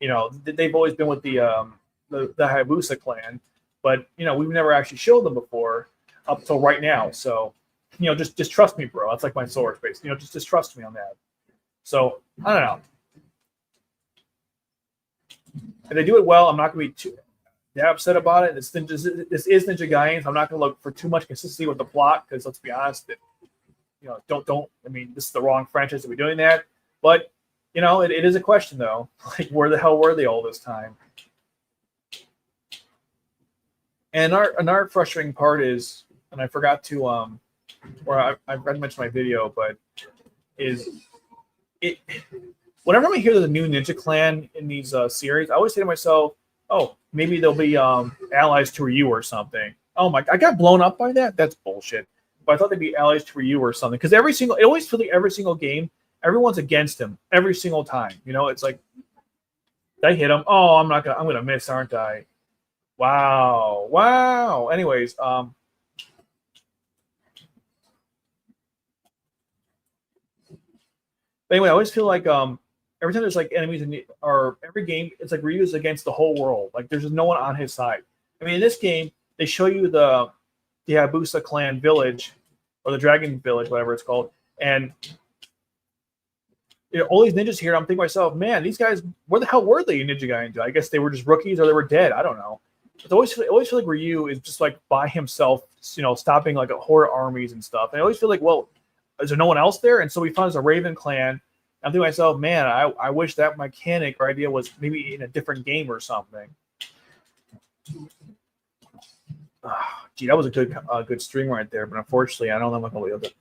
they've always been with the Hayabusa clan, but we've never actually showed them before up till right now. So, just trust me, bro. That's like my source base. Just trust me on that. So I don't know. If they do it well, I'm not going to be too upset about it. This is Ninja Gaiden, so I'm not going to look for too much consistency with the plot because let's be honest, don't. I mean, this is the wrong franchise to be doing that. But it is a question though. Like, where the hell were they all this time? And another frustrating part is, and I forgot to or I mentioned my video, but is it. Whenever I hear there's a new Ninja clan in these series, I always say to myself, "Oh, maybe they'll be allies to Ryu or something." Oh my! I got blown up by that. That's bullshit. But I thought they'd be allies to Ryu or something because it always feels like every single game, everyone's against him every single time. It's like I hit him. Oh, I'm gonna miss, aren't I? Wow. Anyways, But anyway, I always feel like every time there's like enemies or every game, it's like Ryu's against the whole world. Like there's just no one on his side. I mean, in this game, they show you the Hayabusa clan village or the Dragon Village, whatever it's called, and all these ninjas here. I'm thinking to myself, man, these guys, where the hell were they in Ninja Gaiden? I guess they were just rookies or they were dead. I don't know. It's always feel like Ryu is just like by himself, stopping like a horde armies and stuff. And I always feel like, well, is there no one else there? And so we found there's a Raven clan. I'm thinking to myself, man, I wish that mechanic or idea was maybe in a different game or something. Gee, that was a good string right there, but unfortunately, I don't know if I'm going to be able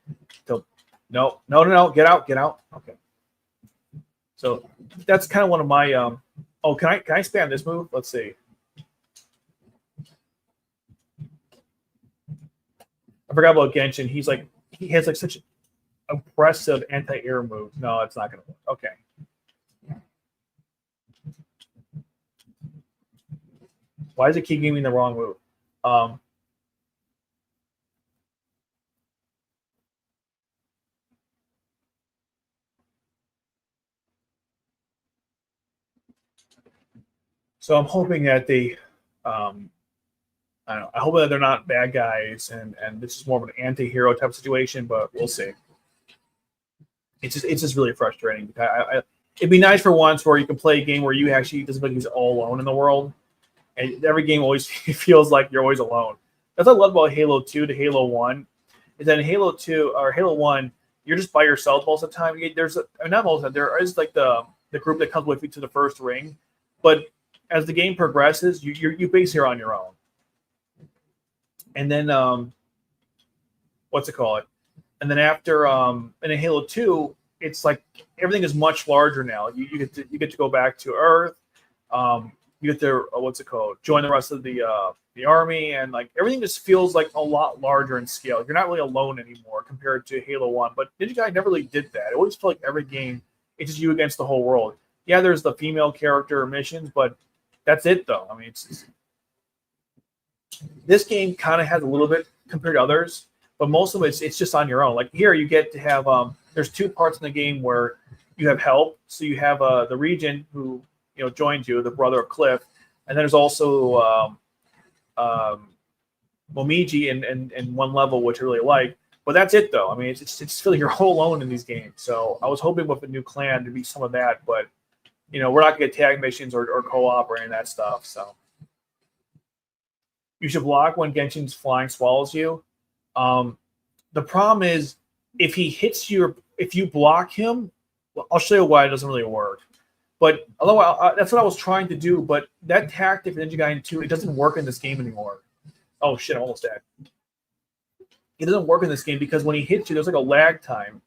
to. No, get out. Okay. So that's kind of one of my. Can I spam this move? Let's see. I forgot about Genshin. He has like such oppressive anti-air moves. No, it's not going to work. Okay. Why does it keep giving me the wrong move? So I'm hoping that they, I don't know. I hope that they're not bad guys, and this is more of an anti-hero type of situation. But we'll see. It's just really frustrating. It'd be nice for once where you can play a game where you actually doesn't feel like he's all alone in the world, and every game always feels like you're always alone. That's what I love about Halo 2 to Halo 1, is that in Halo 2 or Halo 1, you're just by yourself most of the time. Not most of the time, there is like the group that comes with you to the first ring, but as the game progresses, you basically are on your own. And then what's it called? And then after and in Halo 2, it's like everything is much larger now. You get to go back to Earth. You get to what's it called? Join the rest of the army, and like everything just feels like a lot larger in scale. You're not really alone anymore compared to Halo 1. But Ninja Gaiden never really did that. It always felt like every game it's just you against the whole world. Yeah, there's the female character missions, but that's it though. I mean, this game kind of has a little bit compared to others, but most of it's just on your own. Like here, you get to have there's two parts in the game where you have help. So you have the Regent who joins you, the brother of Cliff, and then there's also Momiji in one level, which I really like. But that's it though. I mean, it's feeling you're all alone in these games. So I was hoping with a new clan to be some of that, but we're not gonna get tag missions or co-op or any of that stuff. So you should block when Genshin's flying swallows you. The problem is if he hits you, if you block him, well, I'll show you why it doesn't really work. But although that's what I was trying to do, but that tactic in Ninja Gaiden 2, it doesn't work in this game anymore. Oh shit, I'm almost dead. It doesn't work in this game because when he hits you, there's like a lag time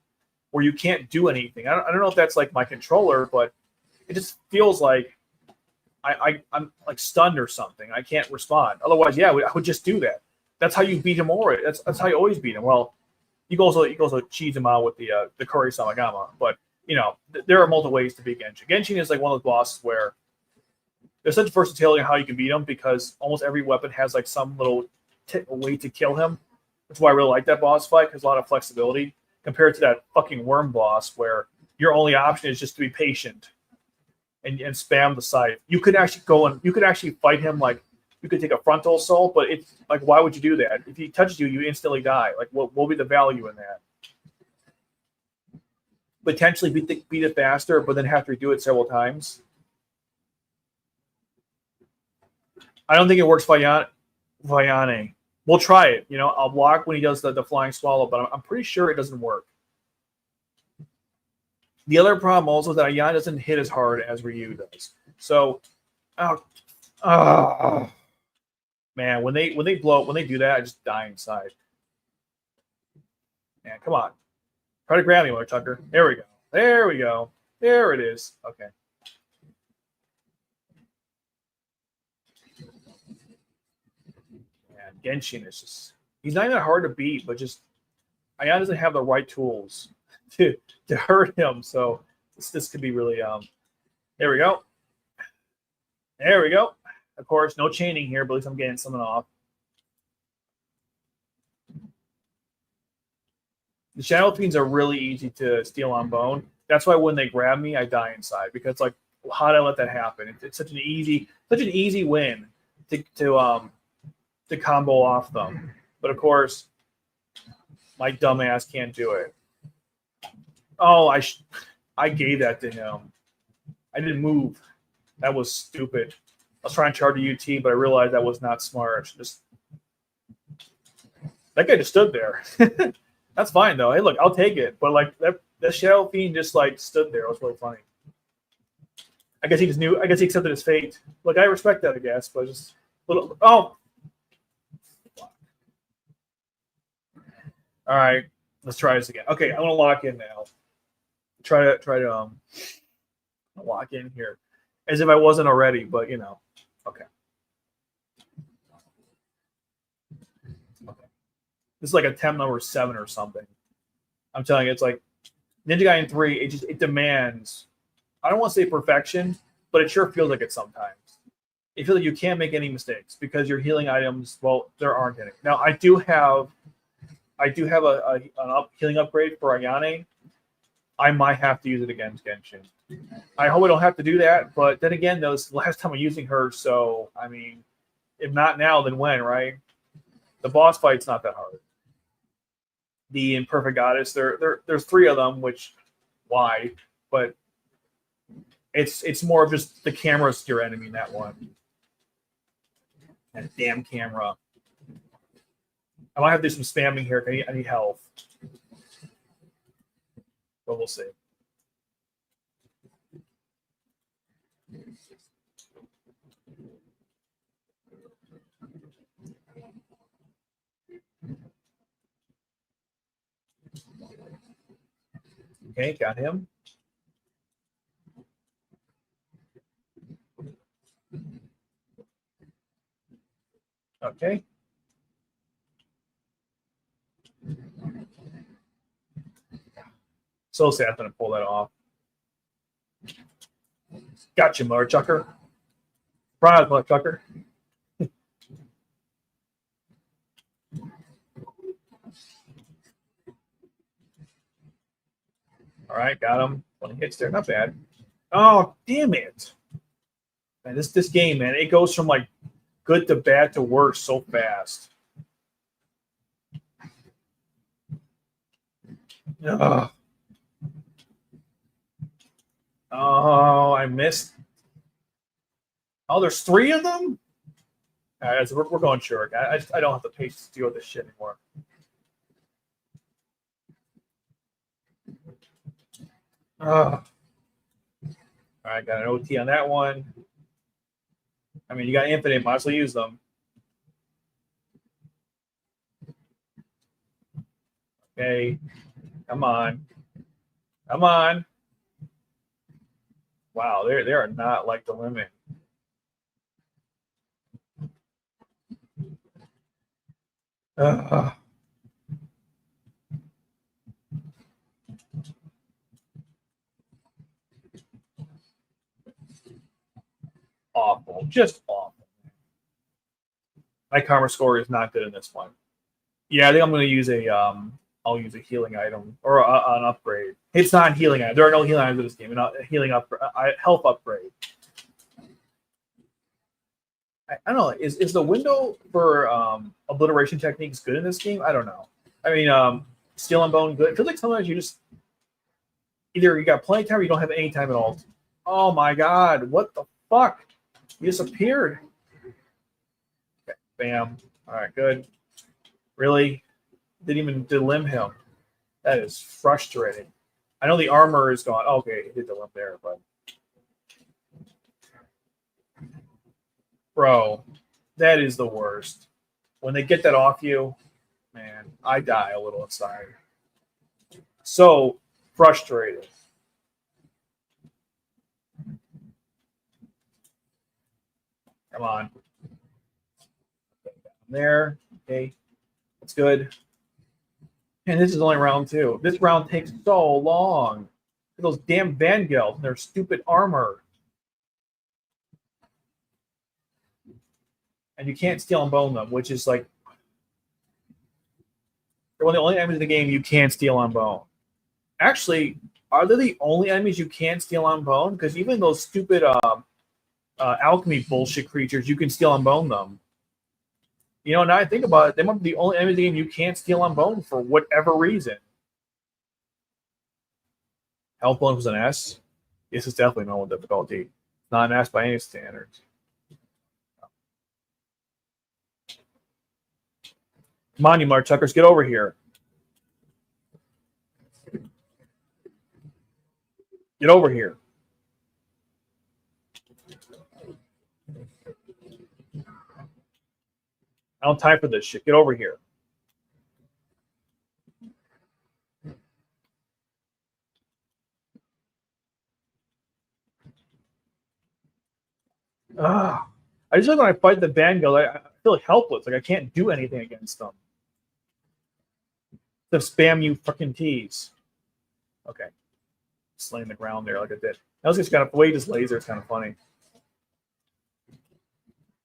where you can't do anything. I don't know if that's like my controller, but it just feels like I'm like stunned or something. I can't respond. Otherwise, yeah, I would just do that. That's how you beat him already. That's how you always beat him. Well, you also cheese him out with the Kuri Samagama, but there are multiple ways to beat Genshin. Genshin is like one of those bosses where there's such versatility in how you can beat him because almost every weapon has like some little way to kill him. That's why I really like that boss fight because a lot of flexibility compared to that fucking worm boss where your only option is just to be patient and spam the scythe. You could actually fight him like you could take a frontal assault, but it's like why would you do that? If he touches you, you instantly die. Like what will be the value in that? Potentially beat it faster, but then have to redo it several times. I don't think it works Vayane. We'll try it. I'll block when he does the flying swallow, but I'm pretty sure it doesn't work. The other problem also is that Ayane doesn't hit as hard as Ryu does. So, man, when they do that, I just die inside. Man, come on. Try to grab me, Mother Tucker. There we go. There it is. Okay. Man, Genshin is just—he's not even hard to beat, but just Ayane doesn't have the right tools to hurt him. So this could be really There we go. There we go. Of course, no chaining here, but at least I'm getting something off. The Shadow Fiends are really easy to steal on bone. That's why when they grab me, I die inside because like, how did I let that happen? It's such an easy win to combo off them. But of course, my dumbass can't do it. Oh, I gave that to him. I didn't move. That was stupid. I was trying to charge a UT, but I realized that was not smart. That guy just stood there. That's fine though. Hey, look, I'll take it. But like that Shadow Fiend just like stood there. It was really funny. I guess he just knew. I guess he accepted his fate. Look, I respect that. I guess, but just little. Oh. All right, let's try this again. Okay, I'm gonna lock in now. Try to lock in here, as if I wasn't already. But okay. This is like attempt number 7 or something. I'm telling you, it's like Ninja Gaiden 3. It demands. I don't want to say perfection, but it sure feels like it sometimes. You feel like you can't make any mistakes because your healing items. Well, there aren't any. Now I do have an healing upgrade for Ayane. I might have to use it against Genshin. I hope I don't have to do that, but then again, though, it's the last time I'm using her, so I mean, if not now, then when, right? The boss fight's not that hard. The Imperfect Goddess, there's 3 of them, which why? But it's more of just the camera's your enemy in that one. That damn camera. I might have to do some spamming here. I need health. But we'll see. Okay, got him. Okay. So sad I'm going to pull that off. Gotcha, mother chucker. Surprise, mother chucker. All right, got him. 20 hits there, not bad. Oh, damn it. Man, this game, man, it goes from like good to bad to worse so fast. Ugh. Oh, I missed. Oh, there's 3 of them? All right, so we're going short. I don't have the patience to deal with this shit anymore. All right, got an OT on that one. I mean, you got infinite, might as well use them. Okay, come on. Come on. Wow, they are not like the limit. Awful, just awful. My karma score is not good in this one. Yeah, I think I'm going to use I'll use a healing item or an upgrade. It's not a healing item. There are no healing items in this game. Not a healing health upgrade. I don't know. Is the window for obliteration techniques good in this game? I don't know. I mean, steel and bone good. I feel like sometimes you just either you got plenty of time or you don't have any time at all. Oh my god! What the fuck? He disappeared. Okay, bam. All right, good. Really? Didn't even delimb him. That is frustrating. I know the armor is gone. Oh, okay, he did delimb there, but bro, that is the worst. When they get that off you, man, I die a little inside. So frustrated. Come on. There. Okay. That's good. And this is only round 2. This round takes so long. Those damn Vanguard and their stupid armor. And you can't steal and bone them, which is like they're one of the only enemies in the game you can't steal on bone. Actually, are they the only enemies you can't steal on bone? Because even those stupid alchemy bullshit creatures, you can steal on bone them. You know, now I think about it, they might be the only enemy in the game you can't steal on bone for whatever reason. Health bonus was an S. This is definitely normal difficulty. Not an S by any standards. Come on, you Marchuckers, get over here. Get over here. I don't time for this shit. Get over here. I just feel like when I fight the Vanguard, I feel helpless. Like I can't do anything against them. To spam you fucking tease. Okay. Slaying the ground there like I did. I was just kind of wait his laser. It's kind of funny.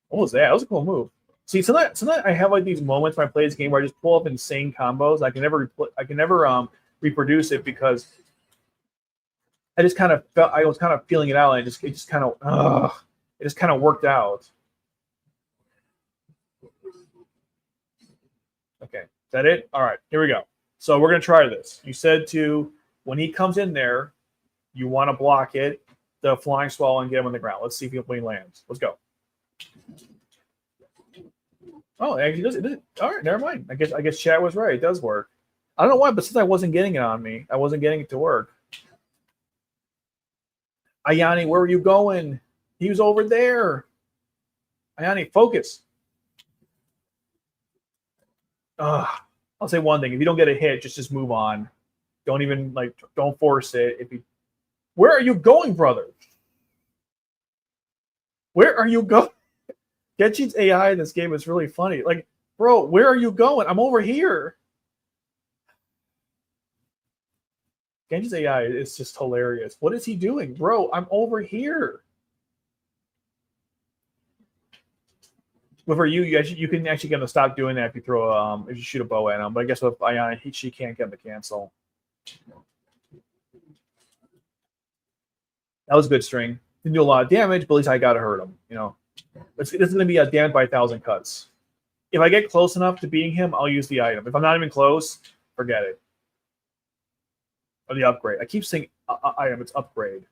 What was that? That was a cool move. See, sometimes I have like these moments when I play this game where I just pull up insane combos. I can never reproduce it because I just kind of felt I was kind of feeling it out, and it just kind of worked out. Okay, is that it? All right, here we go. So we're gonna try this. You said when he comes in there, you want to block it, the flying swallow, and get him on the ground. Let's see if he lands. Let's go. Oh, actually, does it? All right, never mind. I guess chat was right. It does work. I don't know why, but since I wasn't getting it on me, I wasn't getting it to work. Ayani, where are you going? He was over there. Ayani, focus. I'll say one thing: if you don't get a hit, just move on. Don't force it. Where are you going, brother? Where are you going? Genshin's AI in this game is really funny. Like, bro, where are you going? I'm over here. Genshin's AI is just hilarious. What is he doing? Bro, I'm over here. With her, you can actually get him to stop doing that if you throw if you shoot a bow at him. But I guess with Ion, she can't get him to cancel. That was a good string. Didn't do a lot of damage, but at least I got to hurt him. You know, this is going to be a damage by 1,000 cuts. If I get close enough to beating him, I'll use the item. If I'm not even close, forget it. Or the upgrade. I keep saying item. It's upgrade.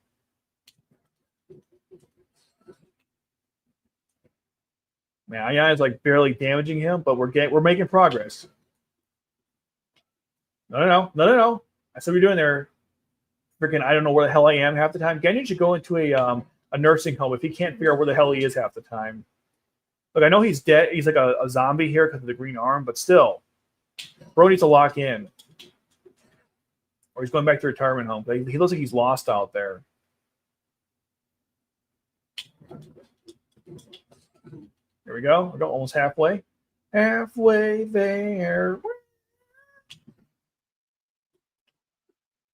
Man, Ion is like barely damaging him, but we're making progress. No. I said we're doing there. Freaking, I don't know where the hell I am half the time. Genyon should go into a nursing home if he can't figure out where the hell he is half the time. Look, I know he's dead. He's like a zombie here because of the green arm, but still, bro needs to lock in, or he's going back to retirement home. He looks like he's lost out there. Here we go. We're almost halfway. Halfway there.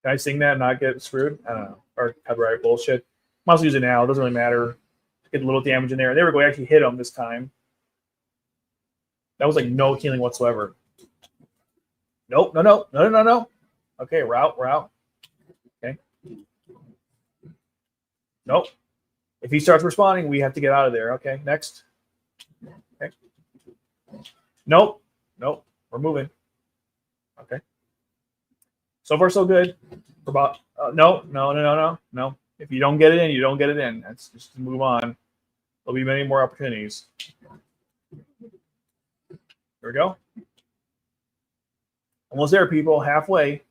Can I sing that and not get screwed? I don't know. Or copyright bullshit. Might as well use it now. It doesn't really matter. Get a little damage in there. There we go. I actually hit him this time. That was like no healing whatsoever. Nope. No. Okay, route. Okay. Nope. If he starts responding, we have to get out of there. Okay, next. Okay. Nope. We're moving. Okay. So far, so good. About no. If you don't get it in, you don't get it in. That's just move on. There'll be many more opportunities. Here we go. Almost there, people. Halfway.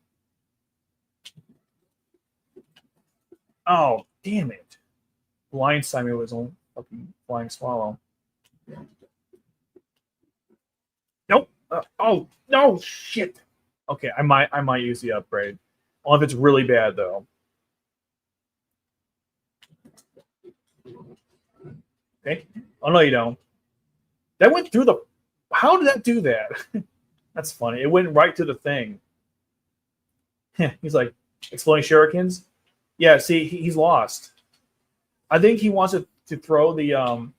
Oh, damn it. Blindside me with his own fucking flying swallow. Nope. Oh, no, shit. Okay, I might use the upgrade. Well, if it's really bad, though. Okay. Oh, no, you don't. That went through the... How did that do that? That's funny. It went right to the thing. He's like, exploding shurikens? Yeah, see, he's lost. I think he wants to throw the...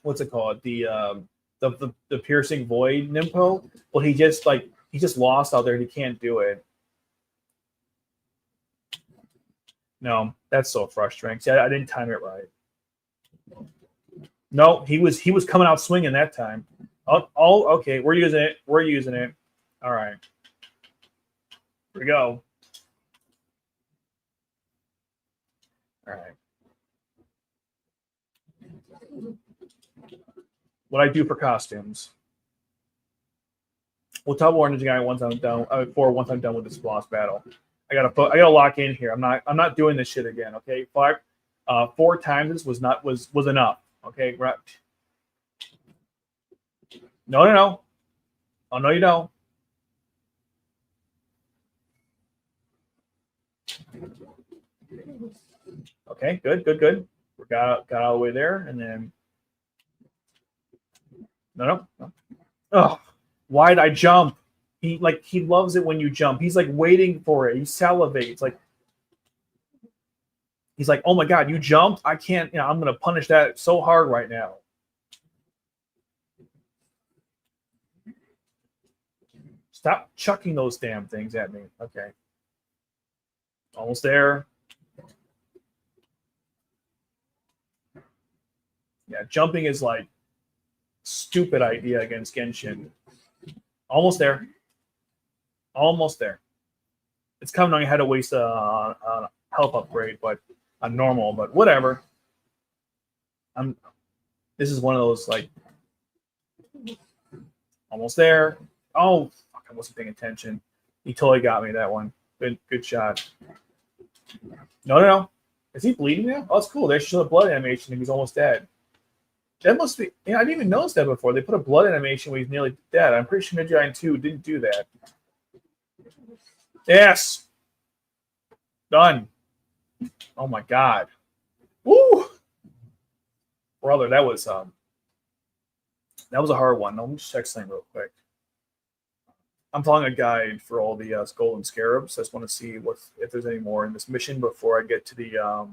what's it called? The piercing void nympho. Well, he just lost out there. He can't do it. No, that's so frustrating. See, I didn't time it right. No, he was coming out swinging that time. Oh, okay. We're using it. All right. Here we go. All right. What I do for costumes. We'll top war Ninja Gaiden once I'm done. Once I'm done with this boss battle. I gotta lock in here. I'm not doing this shit again. Okay, 4 times this was enough. Okay, right. No. Oh no, you don't. Okay, good. We got all the way there, and then no. Oh, why'd I jump? He loves it when you jump. He's like waiting for it. He salivates. He's like, oh my god, you jumped? I can't. I'm gonna punish that so hard right now. Stop chucking those damn things at me. Okay, almost there. Yeah, jumping is like stupid idea against Genshin. Almost there. It's coming on. You had to waste a health upgrade, but a normal, but whatever. This is one of those like almost there. Oh, fuck, I wasn't paying attention. He totally got me that one. Good shot. No. Is he bleeding now? Oh, it's cool. They show the blood animation and he's almost dead. That must be... I didn't even notice that before. They put a blood animation when he's nearly dead. I'm pretty sure Ninja Gaiden 2 didn't do that. Yes! Done. Oh my god. Woo! Brother, that was a hard one. Let me just check something real quick. I'm following a guide for all the golden scarabs. I just want to see if there's any more in this mission before I get to the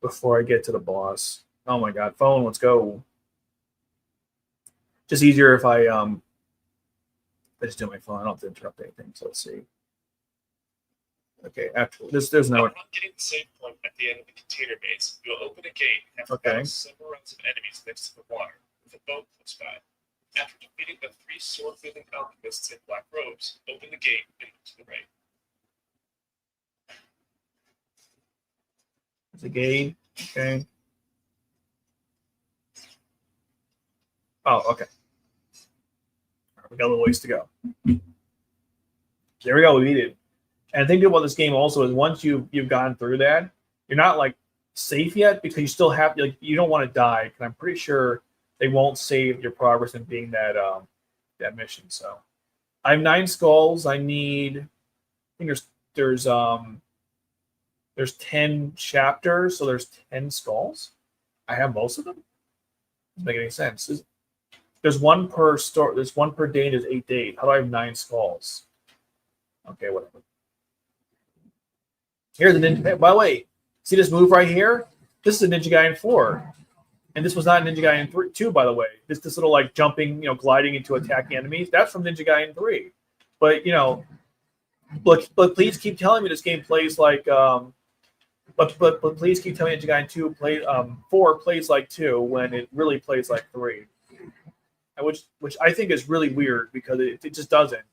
before I get to the boss. Oh my god, phone, let's go. Just easier if I just do my phone. I don't have to interrupt anything. So let's see. Okay, after this, there's no. Upon getting the save point at the end of the container base, you'll open a gate and have to battle several rounds of enemies next to the water with a boat close by. After defeating the 3 sword-wielding alchemists in black robes, open the gate and move to the right. It's a gate. Okay. Oh, okay. Right, we got a little ways to go. There we go. We beat it. And the thing about this game also is once you've gone through that, you're not like safe yet because you still have like you don't want to die. Because I'm pretty sure they won't save your progress in being that that mission. So I have 9 skulls. I need. I think there's 10 chapters, so there's 10 skulls. I have most of them. Doesn't make any sense. There's one per store. There's one per day. There's 8 days. How do I have 9 skulls? Okay, whatever. Here's the Ninja. By the way, see this move right here? This is a Ninja Gaiden 4, and this was not Ninja Gaiden 2, by the way. This little like jumping, gliding into attacking enemies. That's from Ninja Gaiden 3. But but please keep telling me this game plays like. But please keep telling me Ninja Gaiden 4 plays like 2 when it really plays like 3, which I think is really weird because it just doesn't.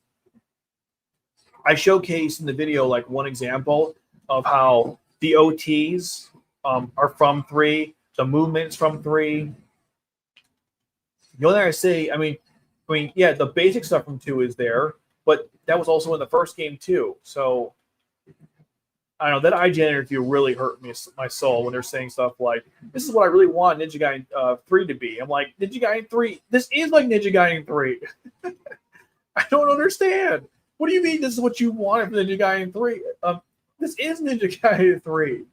I showcased in the video like one example of how the OTs are from 3, the movements from 3. The only thing I say, I mean, yeah, the basic stuff from 2 is there, but that was also in the first game too. So I don't know, that IGN interview really hurt my soul when they're saying stuff like, "This is what I really want Ninja Gaiden 3 to be." I'm like, Ninja Gaiden 3. This is like Ninja Gaiden 3. I don't understand. What do you mean this is what you wanted from Ninja Gaiden 3? This is Ninja Gaiden 3.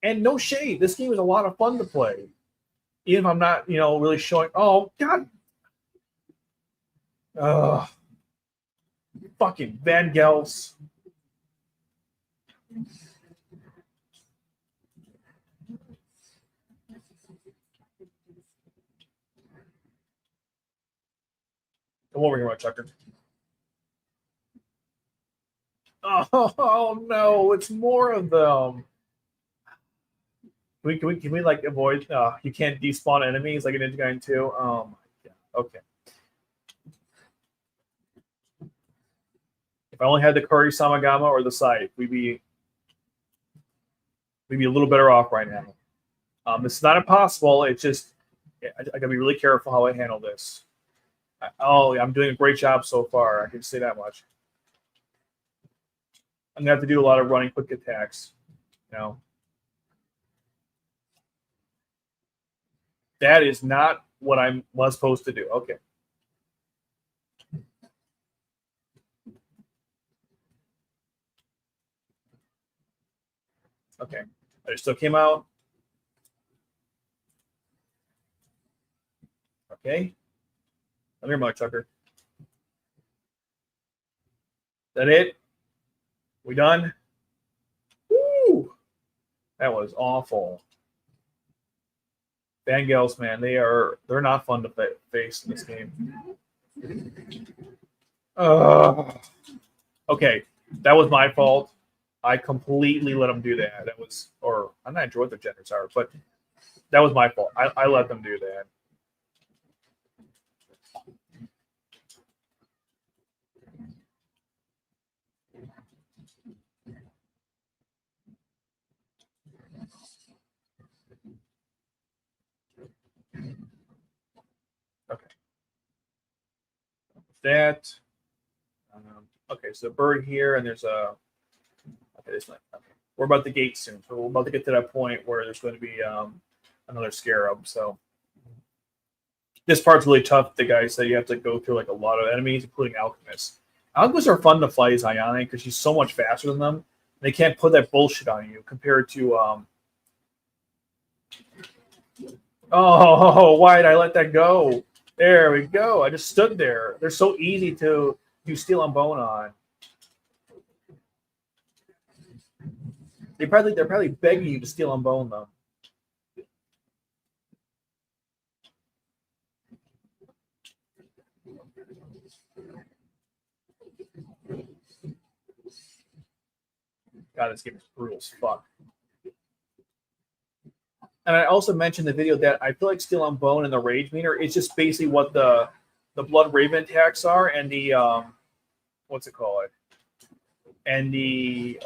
And no shade, this game is a lot of fun to play. Even if I'm not, really showing. Oh, God. Fucking Van Gels. Come over here, my Chucker. Oh no, it's more of them. Can we like avoid? You can't despawn enemies like in Ninja Gaiden 2. Oh my god. Okay. If I only had the Kuri Samagama or the Scythe, we'd be a little better off right now. It's not impossible. It's just I gotta be really careful how I handle this. I'm doing a great job so far. I can say that much. I'm gonna have to do a lot of running quick attacks. That is not what I was supposed to do. Okay. Okay. I still came out. Okay. Come here, Chucker. That it? We done? Woo! That was awful. Bangals, man, they're not fun to face in this game. Okay, that was my fault. I completely let them do that. I'm not sure what their genders are, but that was my fault. I let them do that. Okay. That. Okay, so bird here, and there's a. Okay, this one. Okay. We're about the gate soon, so we're about to get to that point where there's going to be another scarab. So this part's really tough. The guy said you have to go through like a lot of enemies, including alchemists. Alchemists are fun to fight as Ayane because she's so much faster than them. They can't put that bullshit on you compared to. Oh, why did I let that go? There we go. I just stood there. They're so easy to do steel and bone on. They're probably begging you to steal on bone though. God, this game is brutal as fuck. And I also mentioned in the video that I feel like Steel on Bone and the Rage Meter is just basically what the Blood Raven attacks are, and the what's it called? And the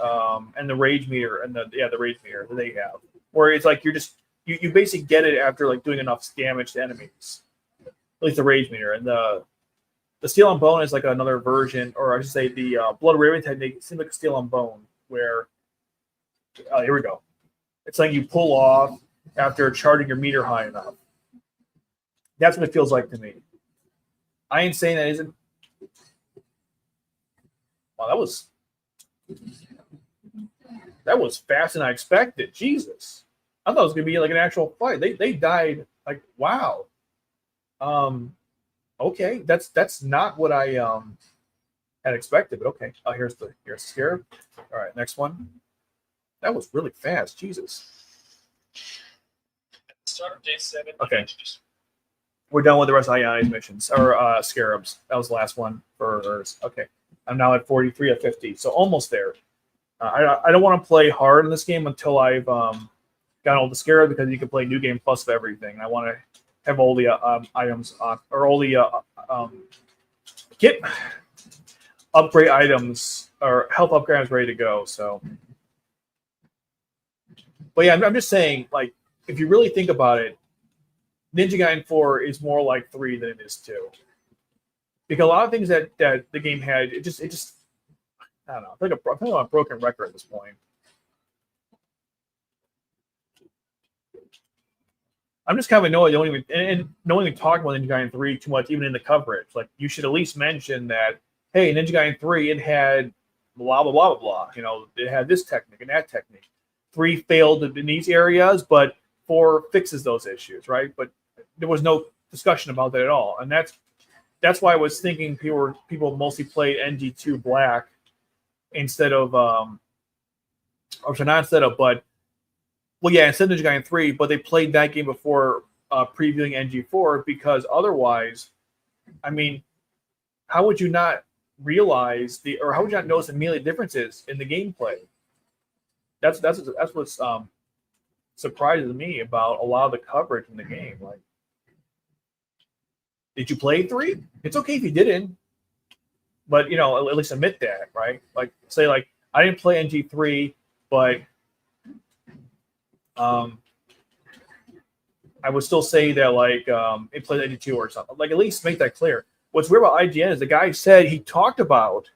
Rage Meter and the Rage Meter that they have, where it's like you basically get it after like doing enough damage to enemies. At least the Rage Meter, and the Steel on Bone is like another version, or I should say the Blood Raven technique seems like a Steel on Bone, where here we go. It's like you pull off after charging your meter high enough. That's what it feels like to me. I ain't saying that isn't. Wow, that was faster than I expected. Jesus, I thought it was gonna be like an actual fight. They died like wow. Okay, that's not what I had expected, but okay. Here's the scarab. All right, next one. That was really fast. Jesus. At the start of day 7, okay. We're done with the rest of Ioni's missions, or scarabs. That was the last one for hers. Okay. I'm now at 43 of 50, so almost there. I don't want to play hard in this game until I've got all the scarabs, because you can play New Game Plus of everything. I want to have all the items on, or all the get upgrade items or health upgrades ready to go. So, but yeah, I'm just saying, like, if you really think about it, Ninja Gaiden 4 is more like 3 than it is 2. Because a lot of things that the game had, it just I don't know. I feel like a broken record at this point. I'm just kind of annoyed. No one even talk about Ninja Gaiden 3 too much, even in the coverage. Like, you should at least mention that, hey, Ninja Gaiden 3, it had blah blah blah blah blah. You know, it had this technique and that technique. 3 failed in these areas, but 4 fixes those issues, right? But there was no discussion about that at all, and that's why I was thinking people mostly played NG2 Black instead of instead of Ninja Gaiden 3, but they played that game before previewing NG4, because otherwise, I mean, how would you not realize how would you not notice immediate differences in the gameplay? That's what's surprises me about a lot of the coverage in the game. Like, did you play 3? It's okay if you didn't, but you know, at least admit that, right? Like, say, like, I didn't play NG3, but I would still say that, like, it played NG2 or something. Like, at least make that clear. What's weird about IGN is the guy said he talked about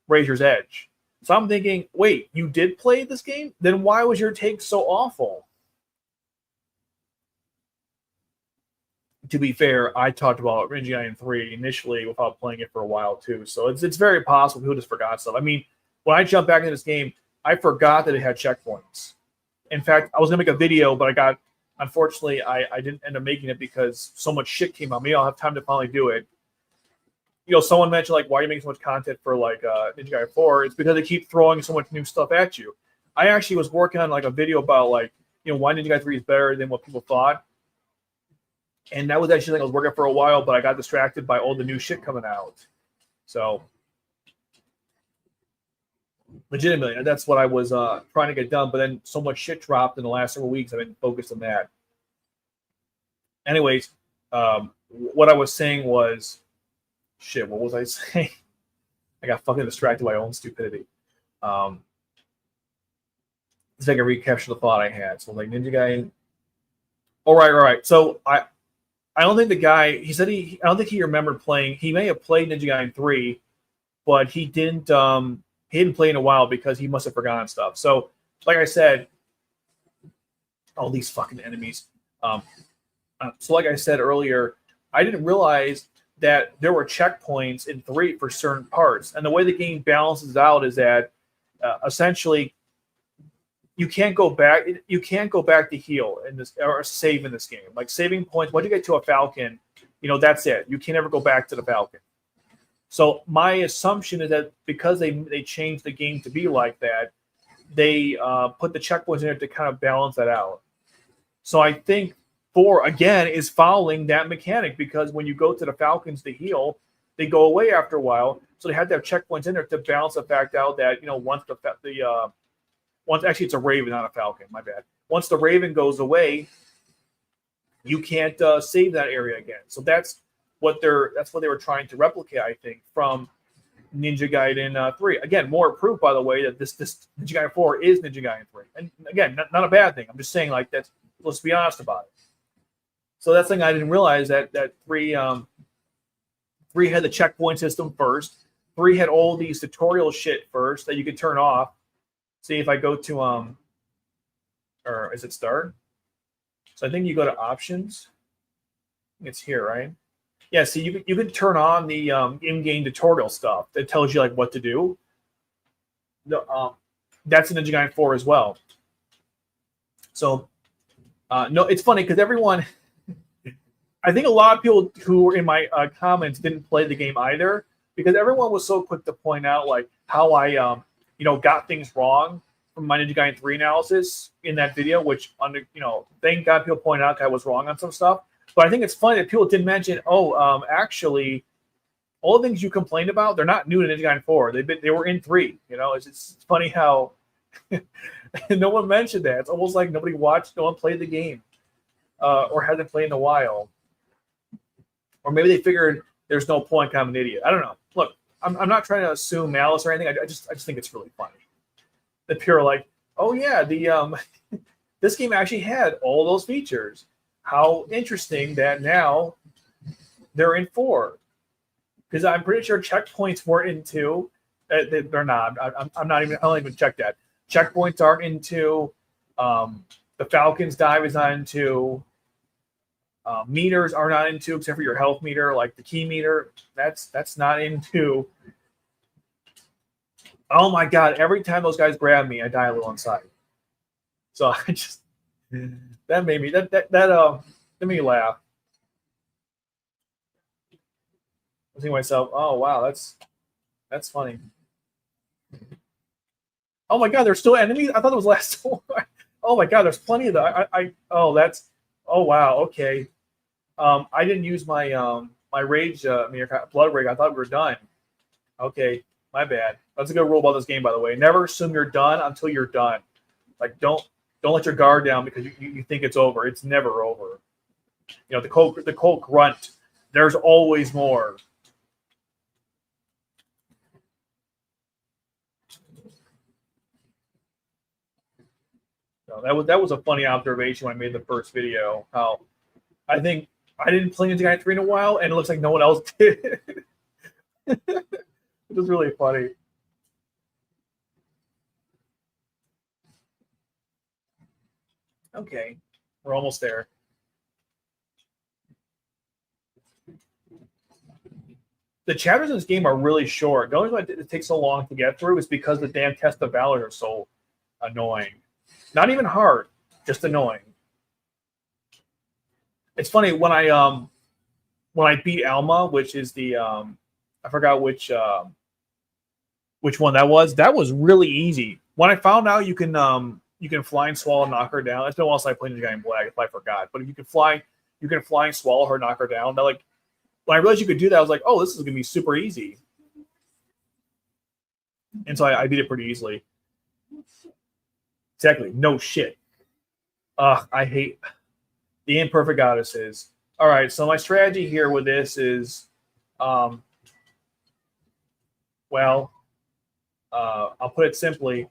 Razor's Edge. So I'm thinking, wait, you did play this game? Then why was your take so awful? To be fair, I talked about Ninja Gaiden 3 initially without playing it for a while too. So it's very possible people just forgot stuff. I mean, when I jumped back into this game, I forgot that it had checkpoints. In fact, I was gonna make a video, but unfortunately, I didn't end up making it because so much shit came out. Maybe I'll have time to finally do it. You know, someone mentioned, like, why are you making so much content for, like, Ninja Gaiden 4? It's because they keep throwing so much new stuff at you. I actually was working on, like, a video about, like, you know, why Ninja Gaiden 3 is better than what people thought. And that was actually something I was working for a while, but I got distracted by all the new shit coming out. So, legitimately, that's what I was trying to get done. But then so much shit dropped in the last several weeks, I've been focused on that. Anyways, what I was saying was, shit, what was I saying? I got fucking distracted by my own stupidity. Let's take a recapture the thought I had. So, like, Ninja Gaiden. All right. So I don't think the guy, he said I don't think he remembered playing. He may have played Ninja Gaiden 3, but he didn't play in a while because he must have forgotten stuff. So, like I said, all these fucking enemies. So like I said earlier, I didn't realize that there were checkpoints in 3 for certain parts. And the way the game balances out is that essentially you can't go back. You can't go back to heal in this or save in this game. Like, saving points, once you get to a Falcon, you know, that's it. You can never go back to the Falcon. So my assumption is that because they changed the game to be like that, they put the checkpoints in there to kind of balance that out. So I think 4 again is following that mechanic, because when you go to the Falcons to heal, they go away after a while. So they had to have checkpoints in there to balance the fact out that, once once actually it's a Raven, not a Falcon, my bad. Once the Raven goes away, you can't save that area again. So that's what they were trying to replicate, I think, from Ninja Gaiden 3. Again, more proof, by the way, that this Ninja Gaiden 4 is Ninja Gaiden 3. And again, not a bad thing. I'm just saying, like, that's, let's be honest about it. So that's the thing I didn't realize, that 3 had the checkpoint system first. 3 had all these tutorial shit first that you could turn off. See if I go to or is it start? So I think you go to options. It's here, right? Yeah. See, you can turn on the in-game tutorial stuff that tells you like what to do. That's in Ninja Gaiden 4 as well. So no, it's funny because everyone. I think a lot of people who were in my comments didn't play the game either, because everyone was so quick to point out like how I got things wrong from my Ninja Gaiden 3 analysis in that video, which thank God people pointed out that I was wrong on some stuff. But I think it's funny that people didn't mention, actually, all the things you complained about, they're not new to Ninja Gaiden 4. They were in 3. It's funny how no one mentioned that. It's almost like nobody watched, no one played the game, or hasn't played in a while. Or maybe they figured there's no point, I'm an idiot. I don't know. Look, I'm not trying to assume malice or anything. I just think it's really funny that people are like, oh yeah, the this game actually had all those features. How interesting that now they're in 4. Because I'm pretty sure checkpoints weren't in 2. They're not. I'm not even. I don't even check that. Checkpoints aren't in 2. The Falcons dive is not in 2. Meters are not in 2, except for your health meter, like the key meter. That's not in 2. Oh my god! Every time those guys grab me, I die a little inside. So I just that made me that made me laugh. I think to myself, oh wow, that's funny. Oh my god, there's still enemies. I thought it was last one. Oh my god, there's plenty of that. Oh wow, okay. I didn't use my my rage blood rig. I thought we were done. Okay, my bad. That's a good rule about this game, by the way. Never assume you're done until you're done. Like don't let your guard down because you think it's over. It's never over. The cold grunt. There's always more. No, that was a funny observation when I made the first video. How I think I didn't play Ninja Gaiden 3 in a while, and it looks like no one else did. It was really funny. Okay, we're almost there. The chapters in this game are really short. The only reason it takes so long to get through is because the damn test of valor are so annoying. Not even hard, just annoying. It's funny when I beat Alma, which is the I forgot which one that was. That was really easy. When I found out you can fly and swallow and knock her down. It's been a while since I played Ninja Gaiden Black. If I forgot, but if you can fly and swallow her, knock her down. That like when I realized you could do that, I was like, oh, this is gonna be super easy. And so I beat it pretty easily. Exactly. No shit. I hate the imperfect goddesses. All right, so my strategy here with this is, I'll put it simply: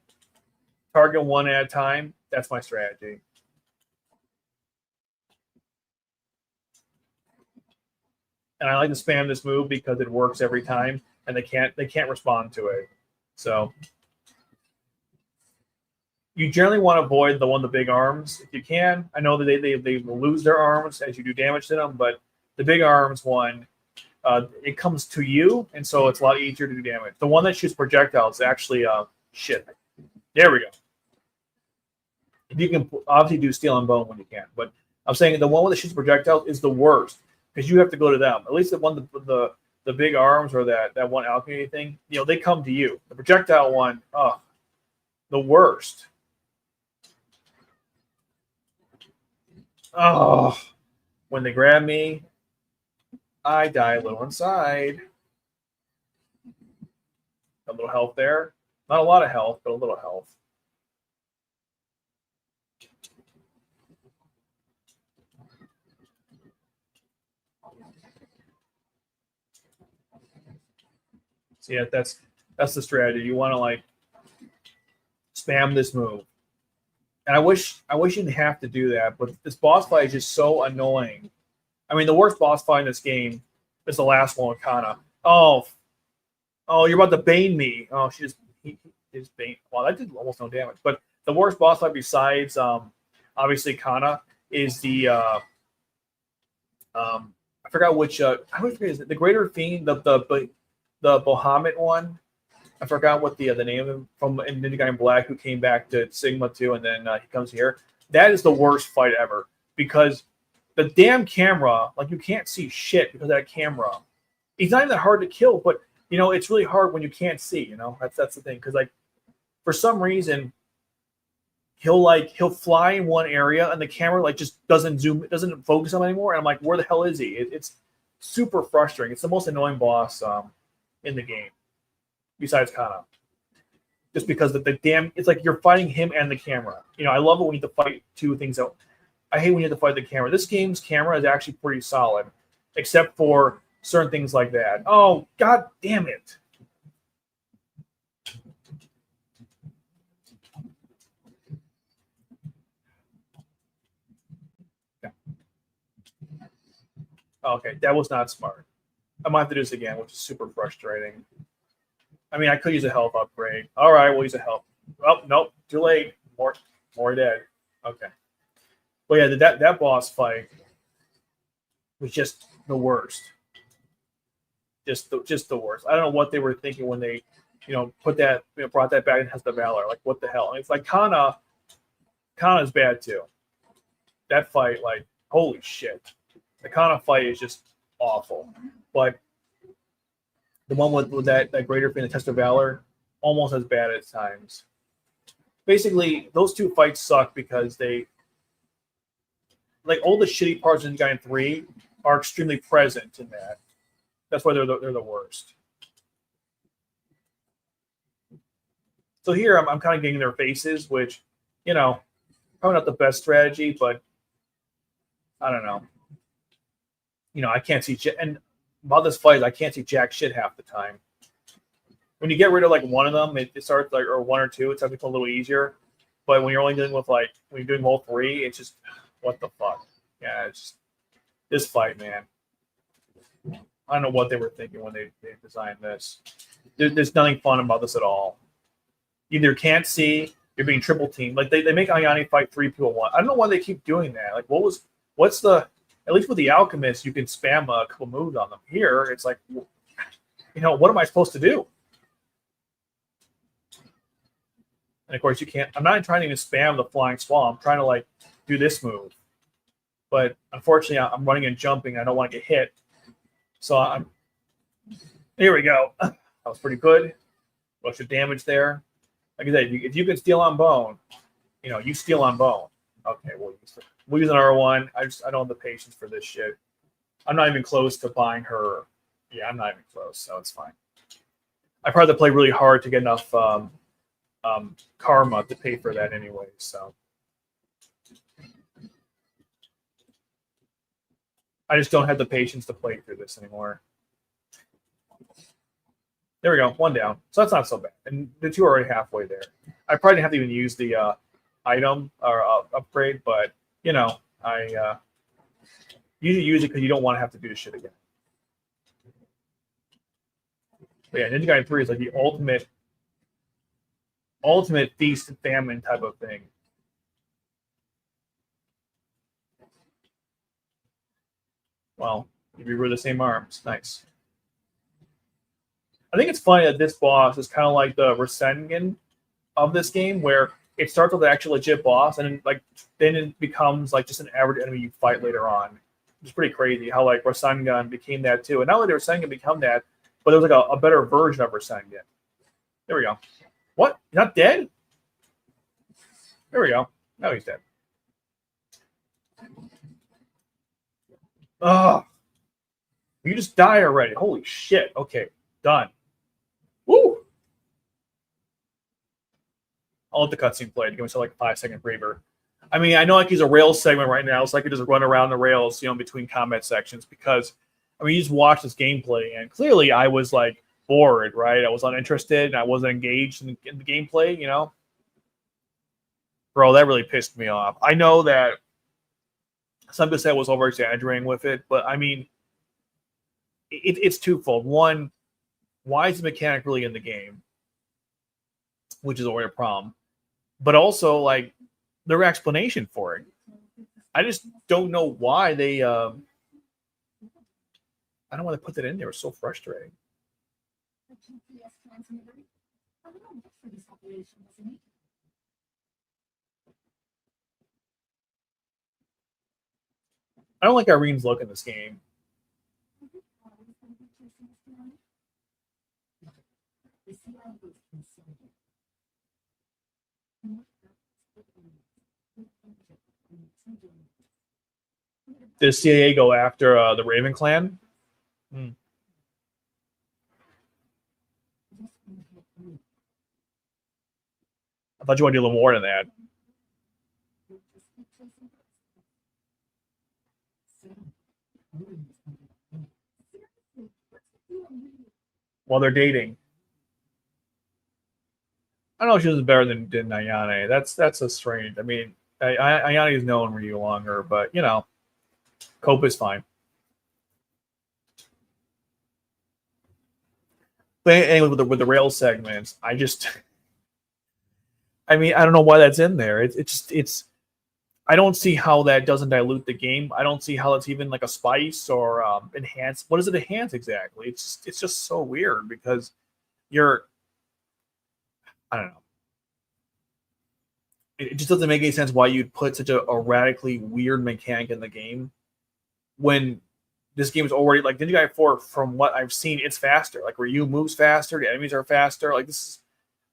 target one at a time. That's my strategy. And I like to spam this move because it works every time, and they can't respond to it. So you generally want to avoid the one with the big arms if you can. I know that they will lose their arms as you do damage to them, but the big arms one, it comes to you, and so it's a lot easier to do damage. The one that shoots projectiles actually, shit. There we go. You can obviously do steel and bone when you can, but I'm saying the one that shoots projectiles is the worst because you have to go to them. At least the one the big arms or that one alchemy thing, they come to you. The projectile one, The worst. Oh, when they grab me, I die a little inside. A little health there. Not a lot of health, but a little health. So yeah, that's the strategy. You want to like spam this move. And I wish you didn't have to do that, but this boss fight is just so annoying. I mean, the worst boss fight in this game is the last one with Kana. Oh, you're about to bane me. Oh, he just bane. Well, that did almost no damage. But the worst boss fight besides obviously Kana is the I forgot which I always forget, is it the Greater Fiend, the Bahamut one. I forgot what the name of him from Ninja Gaiden Black, who came back to Sigma 2, and then he comes here. That is the worst fight ever because the damn camera, like you can't see shit because of that camera. He's not even that hard to kill, but you know it's really hard when you can't see. You know that's the thing because like for some reason he'll fly in one area and the camera like just doesn't focus on him anymore. And I'm like, where the hell is he? It's super frustrating. It's the most annoying boss in the game. Besides Kana, just because the damn, it's like you're fighting him and the camera. You know, I love it when you have to fight two things out. I hate when you have to fight the camera. This game's camera is actually pretty solid, except for certain things like that. Oh, god damn it. Yeah. Okay, that was not smart. I might have to do this again, which is super frustrating. I mean, I could use a health upgrade. All right, we'll use a health. Oh, nope, too late. More dead. Okay. But yeah, that boss fight was just the worst. Just the worst. I don't know what they were thinking when they, brought that back and has the Valor. Like, what the hell? And it's like Kana's bad too. That fight, like, holy shit. The Kana fight is just awful. But the one with that Greater Fiend, the Test of Valor, almost as bad at times. Basically, those two fights suck because they, like, all the shitty parts in Gaiden 3 are extremely present in that. That's why they're the worst. So here I'm kind of getting their faces, which, probably not the best strategy, but I don't know. I can't see and about this fight, I can't see jack shit half the time. When you get rid of like one of them, it starts like, or one or two, it starts to become a little easier. But when you're only dealing with when you're doing all three, it's just what the fuck. Yeah, it's just this fight, man. I don't know what they were thinking when they designed this. There's nothing fun about this at all. You either can't see, you're being triple teamed. Like they make Ayane fight 3 people at once. I don't know why they keep doing that. Like what's the, at least with the Alchemist, you can spam a couple moves on them. Here, it's like, what am I supposed to do? And of course, you can't. I'm not trying to even spam the Flying Swamp. I'm trying to do this move. But unfortunately, I'm running and jumping. I don't want to get hit. So here we go. That was pretty good. Bunch of damage there. Like I said, if you can steal on bone, you steal on bone. Okay, we'll use an R1. I don't have the patience for this shit. I'm not even close to buying her. Yeah, I'm not even close, so it's fine. I probably have to play really hard to get enough karma to pay for that anyway. So I just don't have the patience to play through this anymore. There we go, one down. So that's not so bad. And the two are already halfway there. I probably didn't have to even use the item or upgrade, but I usually use it because you don't want to have to do this shit again. But yeah, Ninja Gaiden 3 is like the ultimate feast and famine type of thing. Well, we were the same arms. Nice. I think it's funny that this boss is kind of like the Rasengan of this game, where it starts with an actual legit boss, and then it becomes just an average enemy you fight later on. It's pretty crazy how Rasengan became that too. And not only did Rasengan become that, but there was a better version of Rasengan. There we go. What? You're not dead? There we go. Now he's dead. Oh, you just die already. Holy shit. Okay, done. Woo! I'll let the cutscene play to give myself like a 5-second breather. I mean, I know like he's a rails segment right now, so I could just run around the rails, you know, between combat sections because, I mean, you just watch this gameplay and clearly I was like bored, right? I was uninterested and I wasn't engaged in the gameplay, you know? Bro, that really pissed me off. I know that some people say I was over exaggerating with it, but I mean, it's twofold. One, why is the mechanic really in the game? Which is already a problem. But also, like, their explanation for it. I just don't know why they. I don't want to put that in there. It's so frustrating. I don't like Irene's look in this game. Did CIA go after the Raven Clan? Hmm. I thought you wanted to do a little more than that. While they're dating. I don't know if she was better than Ayane. That's a strange. I mean, Ayane is known Ryu longer, but you know, Cope is fine. But anyway, with the rail segments, I mean, I don't know why that's in there. It's. I don't see how that doesn't dilute the game. I don't see how it's even like a spice or enhance. What does it enhance exactly? It's just so weird because you're. I don't know. It just doesn't make any sense why you'd put such a radically weird mechanic in the game when this game is already like Ninja Gaiden 4. From what I've seen, it's faster. Like Ryu moves faster, the enemies are faster. Like this is,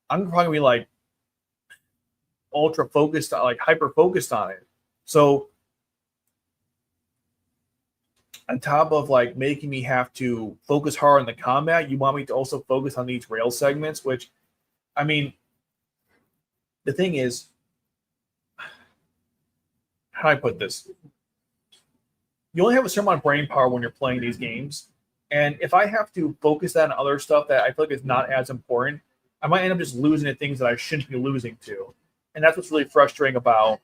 I'm probably gonna be like ultra focused, like hyper focused on it. So on top of like making me have to focus hard on the combat, you want me to also focus on these rail segments, which I mean, the thing is, how do I put this? You only have a certain amount of brain power when you're playing these games. And if I have to focus that on other stuff that I feel like is not as important, I might end up just losing to things that I shouldn't be losing to. And that's what's really frustrating about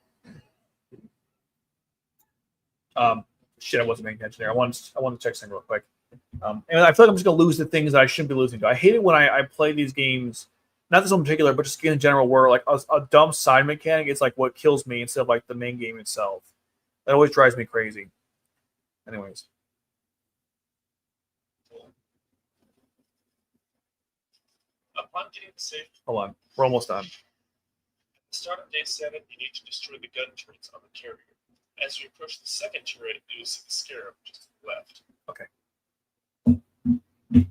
shit, I wasn't paying attention there. I want to check something real quick. And I feel like I'm just gonna lose the things that I shouldn't be losing to. I hate it when I play these games, not this one in particular, but just in general, where like a dumb side mechanic is like what kills me instead of like the main game itself. That always drives me crazy. Anyways. Upon getting the safe, Hold on. We're almost done. at the start of day 7, you need to destroy the gun turrets on the carrier. As you approach the second turret, you will see the scarab just to the left. Okay.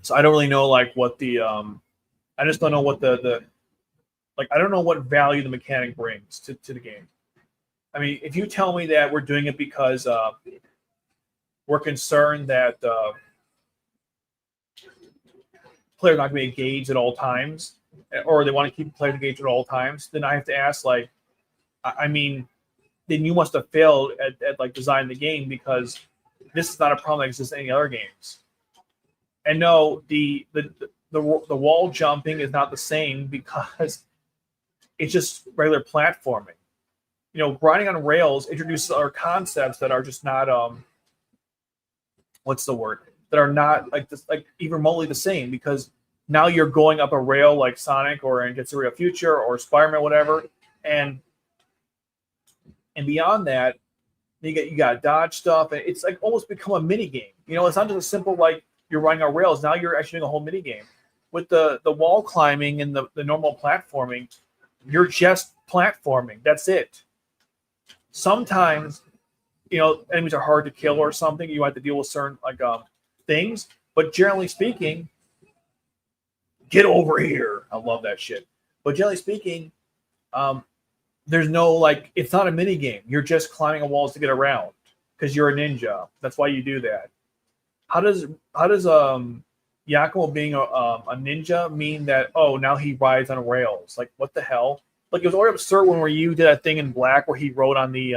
So I don't really know like what the I just don't know what the like I don't know what value the mechanic brings to the game. I mean, if you tell me that we're doing it because we're concerned that players not going to be engaged at all times, or they want to keep players engaged at all times, then I have to ask, like, I mean, then you must have failed at like designing the game because this is not a problem that exists in any other games. And no, the wall jumping is not the same because it's just regular platforming. You know, grinding on rails introduces other concepts that are just not what's the word? That are not like this, like even remotely the same because now you're going up a rail like Sonic or in Getsuria Future or Spider-Man, whatever, and beyond that, you got dodge stuff, and it's like almost become a mini game. You know, it's not just a simple like you're running on rails. Now you're actually doing a whole mini game with the wall climbing and the normal platforming. You're just platforming. That's it. Sometimes, you know, enemies are hard to kill or something. You have to deal with certain like things, but generally speaking, get over here. I love that shit. But generally speaking, there's no like, it's not a mini game. You're just climbing walls to get around because you're a ninja. That's why you do that. How does Yakumo being a ninja mean that, oh, now he rides on rails? Like, what the hell? Like, it was already absurd when Ryu did that thing in Black where he rode on the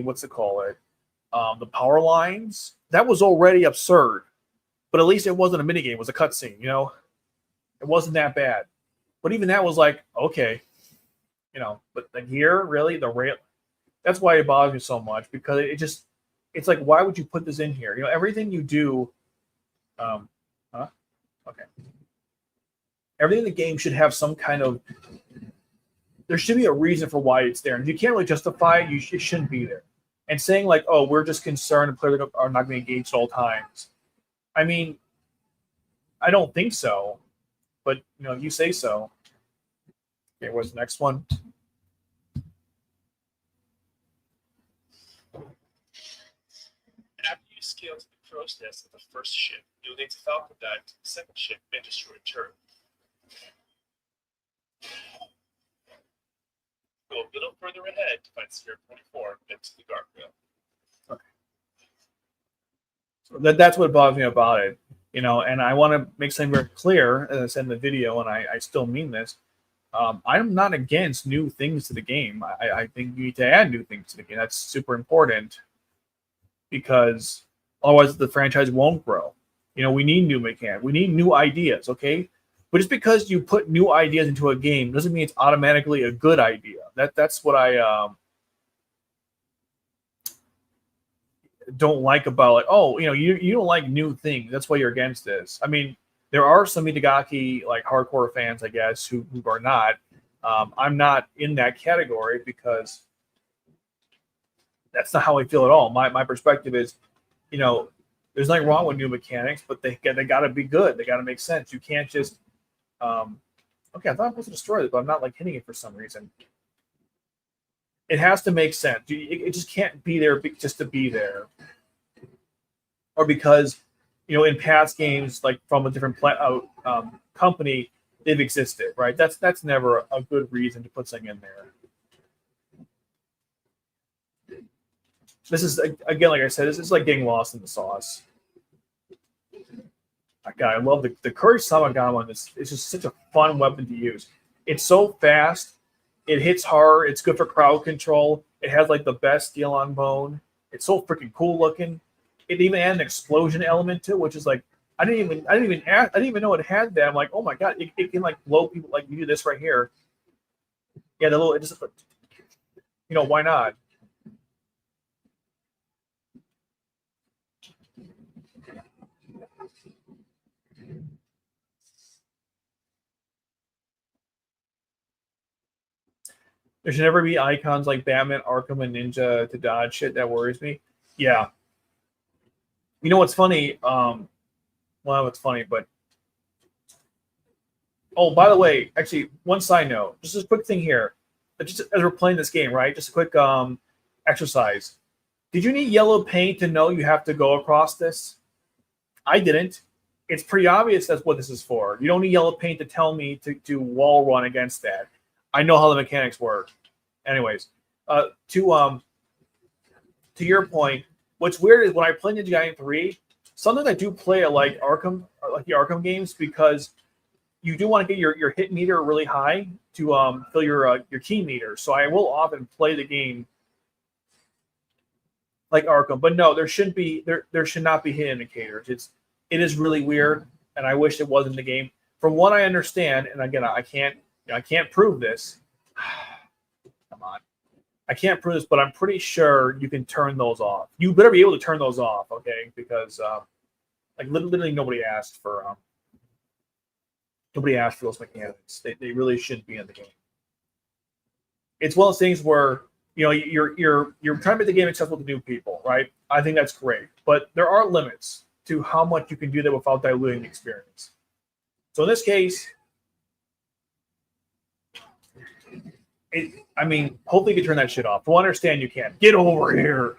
what's it called it, the power lines. That was already absurd, but at least it wasn't a minigame. It was a cutscene. It wasn't that bad. But even that was like, okay, But then here, really, the rail. That's why it bothers me so much, because it's like, why would you put this in here? Everything you do, okay. Everything in the game should have some kind of. There should be a reason for why it's there, and if you can't really justify it, it shouldn't be there. And saying like, "Oh, we're just concerned and players are not going to engage at all times," I mean, I don't think so, but you say so. Okay, what's the next one? After you scale to the crow's nest of the first ship, you'll need to falcon dive to the second ship and destroy a turret. Go a little further ahead to find Sphere 24 next to the guardrail. Okay. So that's what bothers me about it. And I want to make something very clear, as I said in the video, and I still mean this. I'm not against new things to the game. I think you need to add new things to the game. That's super important, because otherwise the franchise won't grow. We need new mechanics. We need new ideas, okay? But just because you put new ideas into a game doesn't mean it's automatically a good idea. That's what I don't like about, like, oh, you don't like new things. That's why you're against this. I mean, there are some Itagaki like hardcore fans, I guess, who are not. I'm not in that category, because that's not how I feel at all. My perspective is, there's nothing wrong with new mechanics, but they got to be good. They got to make sense. You can't just okay, I thought I was supposed to destroy it, but I'm not like hitting it for some reason. It has to make sense. It just can't be there just to be there, or because in past games, like from a different company, they've existed, right? That's never a good reason to put something in there. This is, again, like I said, this is like getting lost in the sauce. God, I love the Courage Samagama on this. It's just such a fun weapon to use. It's so fast. It hits hard. It's good for crowd control. It has like the best steel on bone. It's so freaking cool looking. It even had an explosion element to it, which is like, I didn't even know it had that. I'm like, oh my god, it can like blow people. Like, you do this right here. Yeah, it just, why not? There should never be icons like Batman, Arkham, and Ninja to dodge shit. That worries me. Yeah. What's funny? Well, it's funny, but oh, by the way, actually, one side note, just a quick thing here. Just as we're playing this game, right? Just a quick exercise. Did you need yellow paint to know you have to go across this? I didn't. It's pretty obvious that's what this is for. You don't need yellow paint to tell me to wall run against that. I know how the mechanics work. Anyways, to your point, what's weird is when I play Ninja Gaiden 3, sometimes I do play it like Arkham, like the Arkham games, because you do want to get your hit meter really high to fill your key meter. So I will often play the game like Arkham, but no, there should not be hit indicators. It is really weird, and I wish it wasn't the game. From what I understand, and again, I can't prove this. Come on. I can't prove this, but I'm pretty sure you can turn those off. You better be able to turn those off, okay? Because like literally nobody asked for those mechanics. They really shouldn't be in the game. It's one of those things where you're trying to make the game accessible to new people, right? I think that's great, but there are limits to how much you can do that without diluting the experience. So in this case, hopefully you can turn that shit off. Well, I understand you can. Get over here.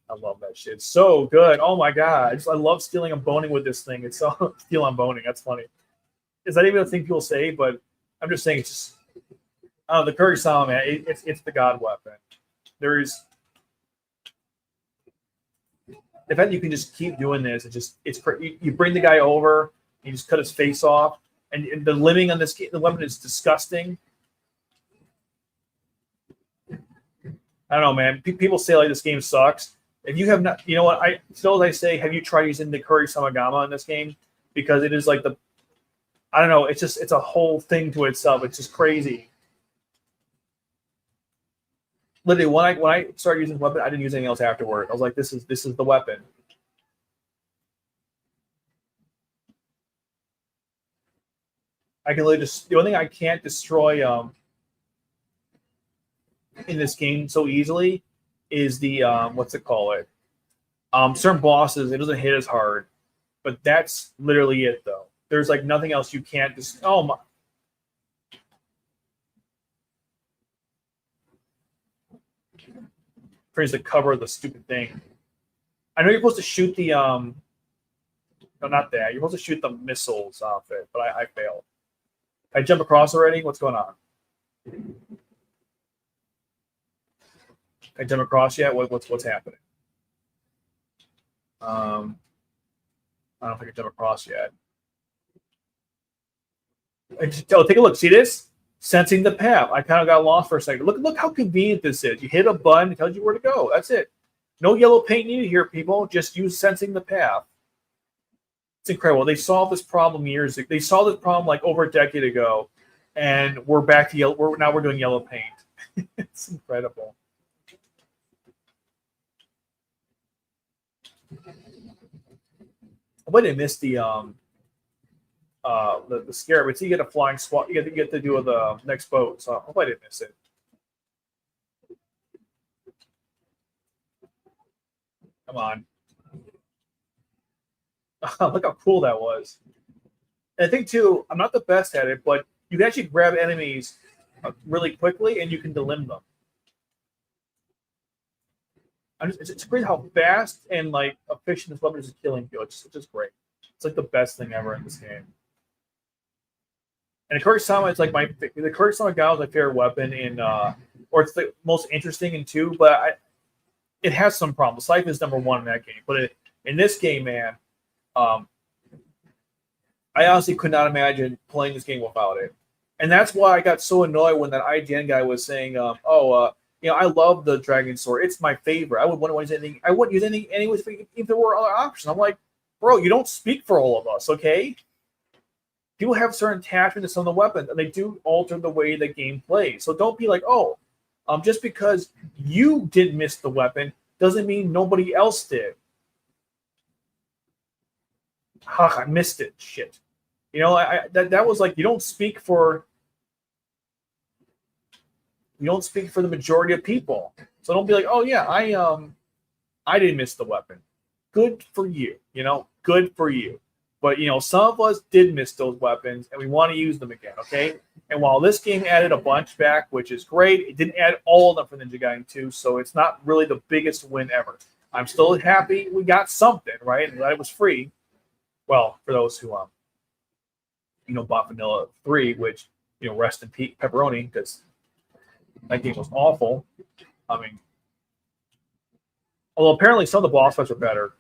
I love that shit. It's so good. Oh my god. I love stealing and boning with this thing. It's so steal and boning. That's funny. is that even a thing people say? But I'm just saying it's just. Oh, the Kurosama, man, it's the god weapon. There's the fact that you can just keep doing this. You bring the guy over, you just cut his face off, and the limbing on the weapon is disgusting. I don't know, man. People say like this game sucks. If you have not, you know what? I say, have you tried using the Kurosama Gama in this game? Because it is like I don't know. It's a whole thing to itself. It's just crazy. Literally, when I started using the weapon, I didn't use anything else afterward. I was like, this is the weapon. I can literally the only thing I can't destroy in this game so easily is the what's it called? Certain bosses, it doesn't hit as hard, but that's literally it though. There's like nothing else you can't just my. Tries to cover the stupid thing. I know you're supposed to shoot the no, not that. You're supposed to shoot the missiles off it, but I failed. I jump across already. What's going on? I jump across yet? What's happening? I don't know if I can jump across yet. Take a look. See this? Sensing the path. I kind of got lost for a second. Look how convenient this is. You hit a button, it tells you where to go. That's it. No yellow paint needed here, people. Just use sensing the path. It's incredible. They solved this problem years ago. They solved this problem like over a decade ago, and we're back to yellow. We're doing yellow paint. It's incredible. I might have missed the scare, but you get a flying squat. You get to do the next boat. So I hope I didn't miss it. Come on. Look how cool that was. And I think too, I'm not the best at it, but you can actually grab enemies really quickly and you can delimb them. It's great how fast and like efficient this weapon is killing you. It's just great. It's like the best thing ever in this game. And the Kurosama is like the Kurosama Gao is my favorite weapon in or it's the most interesting in 2, but it has some problems. Scythe is number 1 in that game. But in this game, man, I honestly could not imagine playing this game without it. And that's why I got so annoyed when that IGN guy was saying, I love the Dragon Sword. It's my favorite. I wouldn't use anything. I wouldn't use anything anyways if there were other options. I'm like, bro, you don't speak for all of us, okay? People have certain attachments to some of the weapons, and they do alter the way the game plays. So don't be like, just because you didn't miss the weapon doesn't mean nobody else did. I missed it. Shit. That was like you don't speak for the majority of people. So don't be like, I didn't miss the weapon. Good for you. Good for you. But some of us did miss those weapons, and we want to use them again. Okay. And while this game added a bunch back, which is great, it didn't add all of them for Ninja Gaiden 2, so it's not really the biggest win ever. I'm still happy we got something, right? And that it was free. Well, for those who bought Vanilla 3, which rest in peace, pepperoni, because that game was awful. I mean, although apparently some of the boss fights are better.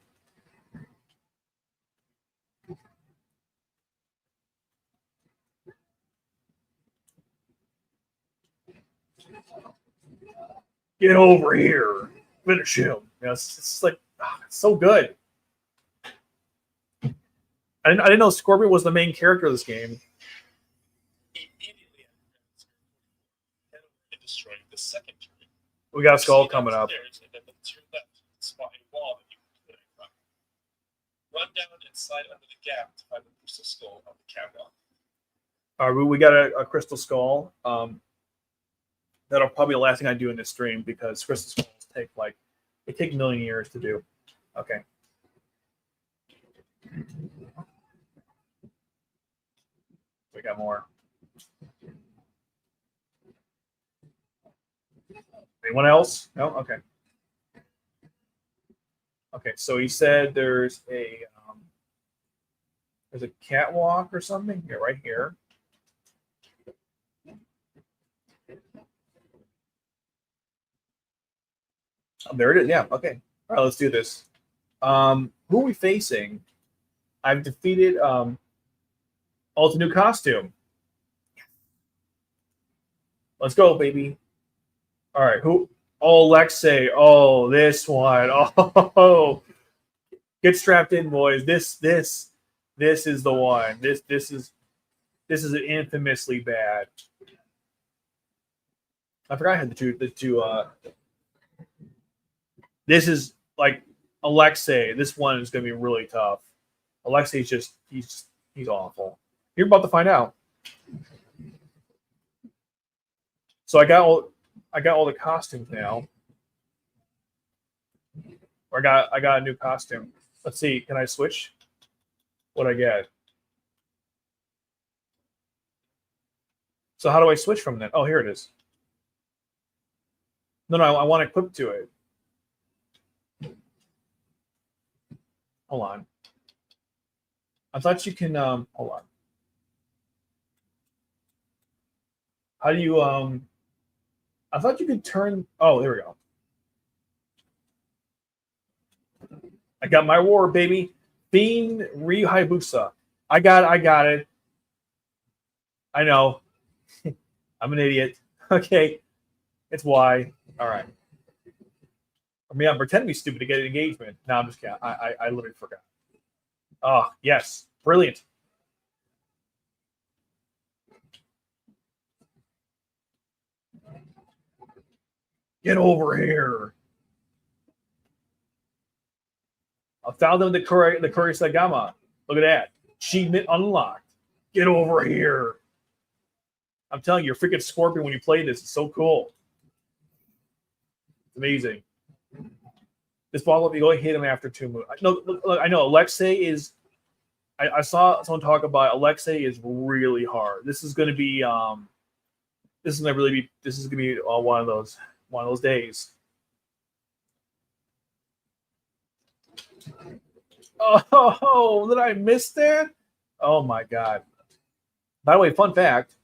Get over here, finish him. It's like it's so good. I didn't know Scorpion was the main character of this game. Immediately after destroying the second turret. We got a skull coming up. And then to your left, spot a wall that you can clear from. Run down and slide under the gap to find the crystal skull on the catwalk. All right, we got a crystal skull. That'll probably be the last thing I do in this stream because crystal skulls take a million years to do. Okay. We got more. Anyone else? No? Okay. Okay, so he said there's There's a catwalk or something here, right here. Oh, there it is. Yeah. Okay. All right. Let's do this. Who are we facing? I've defeated. Oh, it's a new costume. Let's go, baby. All right. Who? Oh, Alexei. Oh, this one. Oh, get strapped in, boys. This is the one. This is infamously bad. I forgot I had the two. This is like Alexei. This one is going to be really tough. Alexei's he's awful. You're about to find out. So I got all the costumes now. Or I got a new costume. Let's see. Can I switch? What I get? So how do I switch from that? Oh, here it is. No, I want to equip to it. Hold on. I thought you can hold on. How do you I thought you could turn there we go. I got my war, baby. Fiend Ryu Hayabusa. I got it. I know. I'm an idiot. Okay. It's why. All right. I mean, I'm pretending to be stupid to get an engagement. No, I'm just kidding. I literally forgot. Oh, yes. Brilliant. Get over here. I found them the Kurei Sagama. Look at that. Achievement unlocked. Get over here. I'm telling you, you're freaking Scorpion when you play this. It's so cool. It's amazing. This ball, you go hit him after 2 moves. No, look, I know Alexei is. I saw someone talk about Alexei is really hard. This is going to be. This is going to be one of those days. Oh, did I miss that? Oh my god. By the way, fun fact: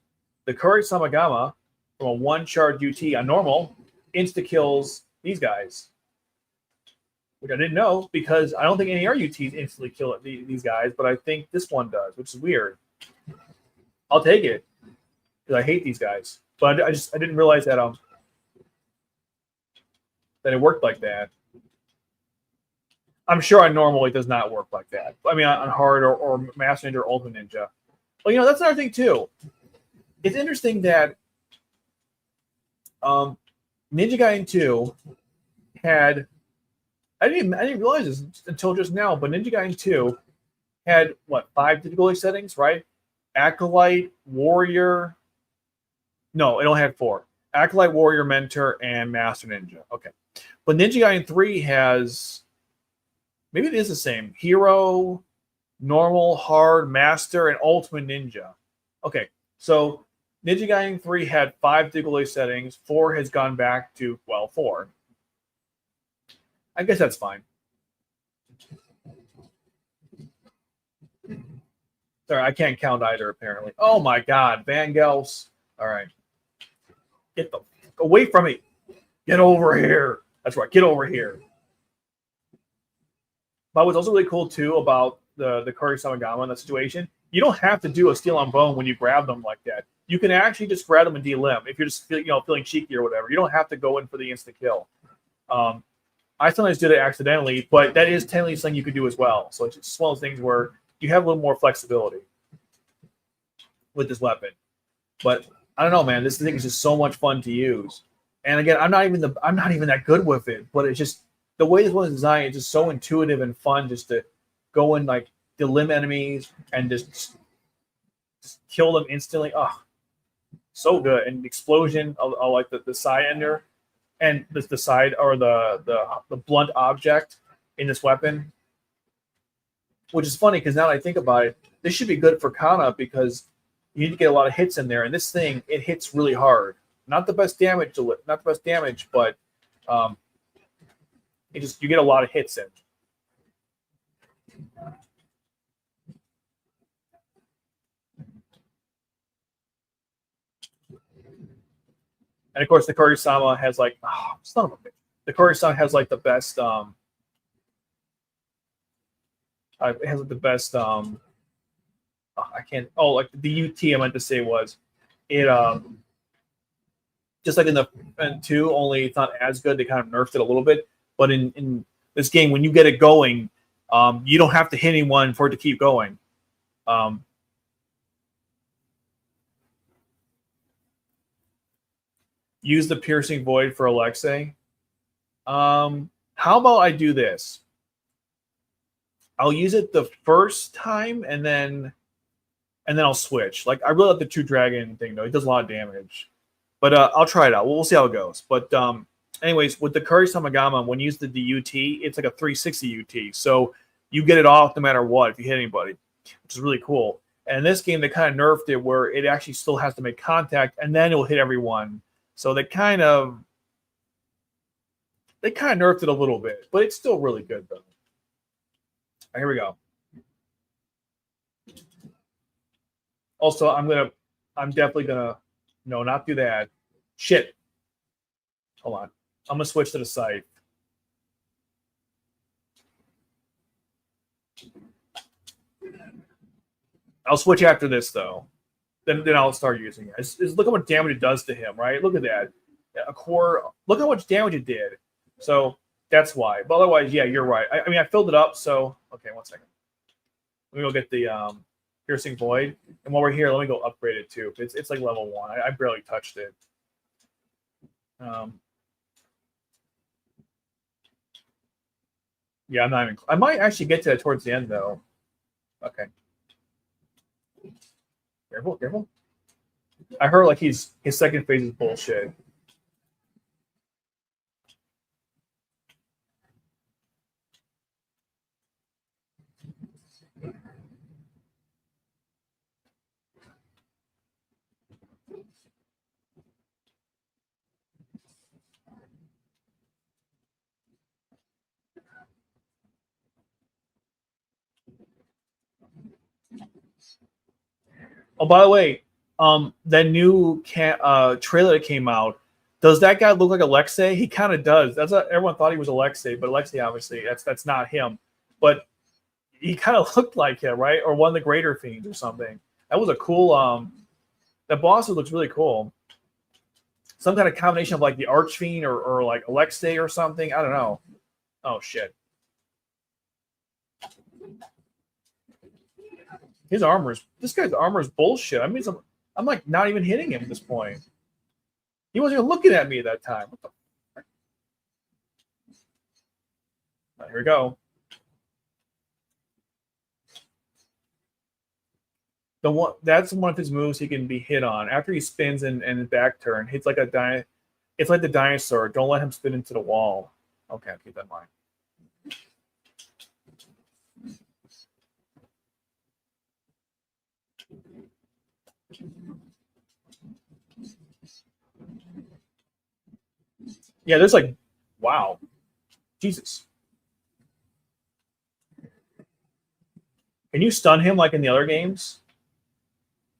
the Kurei Samagama from a 1-charge UT on normal insta kills these guys, which I didn't know because I don't think any RUTs instantly kill these guys, but I think this one does, which is weird. I'll take it because I hate these guys, but I didn't realize that that it worked like that. I'm sure on normal it does not work like that. I mean, on hard or Master Ninja or Ultimate Ninja. Well, that's another thing too. It's interesting that Ninja Gaiden 2 had. I didn't realize this until just now, but Ninja Gaiden 2 had 5 difficulty settings, right? Acolyte, Warrior. No, it only had 4. Acolyte, Warrior, Mentor, and Master Ninja. Okay. But Ninja Gaiden 3 has, maybe it is the same, Hero, Normal, Hard, Master, and Ultimate Ninja. Okay, so Ninja Gaiden 3 had 5 difficulty settings. 4 has gone back to, 4. I guess that's fine. Sorry, I can't count either, apparently. Oh my god, Van Gels. All right. Get the away from me. Get over here. That's right, get over here. But what's also really cool, too, about the Kurei Samagama in that situation, you don't have to do a steel on bone when you grab them like that. You can actually just grab them and delimb if you're just feeling cheeky or whatever. You don't have to go in for the instant kill. I sometimes did it accidentally, but that is technically something you could do as well. So it's just one of those things where you have a little more flexibility with this weapon. But I don't know, man. This thing is just so much fun to use. And again, I'm not even that good with it, but it's just the way this one is designed. It's just so intuitive and fun, just to go and delimb enemies and just kill them instantly. Oh, so good. And the explosion, I like the side ender. And the side or the blunt object in this weapon, which is funny because now that I think about it, this should be good for Kana because you need to get a lot of hits in there. And this thing, it hits really hard. Not the best damage, but you get a lot of hits in. And of course, the Kuri-sama has like, oh, son of a bitch. The Kuri-sama has like the best. It has like the best. I can't. Oh, like the UT I meant to say was it. Just like in the two, only it's not as good. They kind of nerfed it a little bit. But in this game, when you get it going, you don't have to hit anyone for it to keep going. Use the piercing void for Alexei. How about I do this? I'll use it the first time and then I'll switch. Like I really like the two dragon thing though. It does a lot of damage. But I'll try it out. We'll see how it goes. But anyways, with the Kuri Samagama, when you use the DUT, it's like a 360 UT. So you get it off no matter what if you hit anybody, which is really cool. And in this game, they kind of nerfed it where it actually still has to make contact and then it will hit everyone. So they kind of nerfed it a little bit, but it's still really good though. Right, here we go. Also, I'm definitely gonna no, not do that. Shit. Hold on. I'm gonna switch to the site. I'll switch after this though. Then I'll start using it. Look at what damage it does to him, right? Look at that. A core. Look how much damage it did. So that's why. But otherwise, yeah, you're right. I mean, I filled it up. So okay, 1 second. Let me go get the piercing void. And while we're here, let me go upgrade it too. It's like level 1. I barely touched it. Yeah, I'm not even. I might actually get to that towards the end though. Okay. Careful, careful. I heard like his second phase is bullshit. Oh, by the way, that new trailer that came out, does that guy look like Alexei? He kind of does. That's what everyone thought he was Alexei, but Alexei obviously that's not him. But he kind of looked like him, right? Or one of the Greater Fiends or something. That was a cool. That boss looks really cool. Some kind of combination of like the Archfiend or like Alexei or something. I don't know. Oh shit. This guy's armor is bullshit. I mean, I'm like not even hitting him at this point. He wasn't even looking at me at that time. What the fuck? Right, here we go. That's one of his moves he can be hit on. After he spins and back turn, it's like it's like the dinosaur. Don't let him spin into the wall. Okay, I'll keep that in mind. Yeah, there's like, wow, Jesus. Can you stun him like in the other games?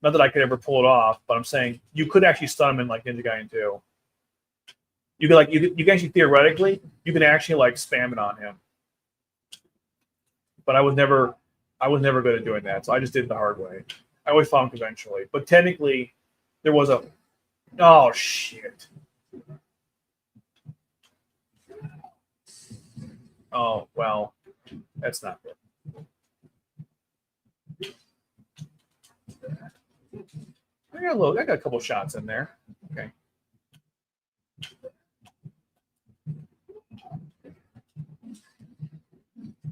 Not that I could ever pull it off, but I'm saying you could actually stun him in like Ninja Gaiden 2. You could like you can actually theoretically you can actually like spam it on him. But I was never good at doing that, so I just did it the hard way. I always found conventionally, but technically there was a oh shit. Oh well, that's not good. I got a couple shots in there. Okay.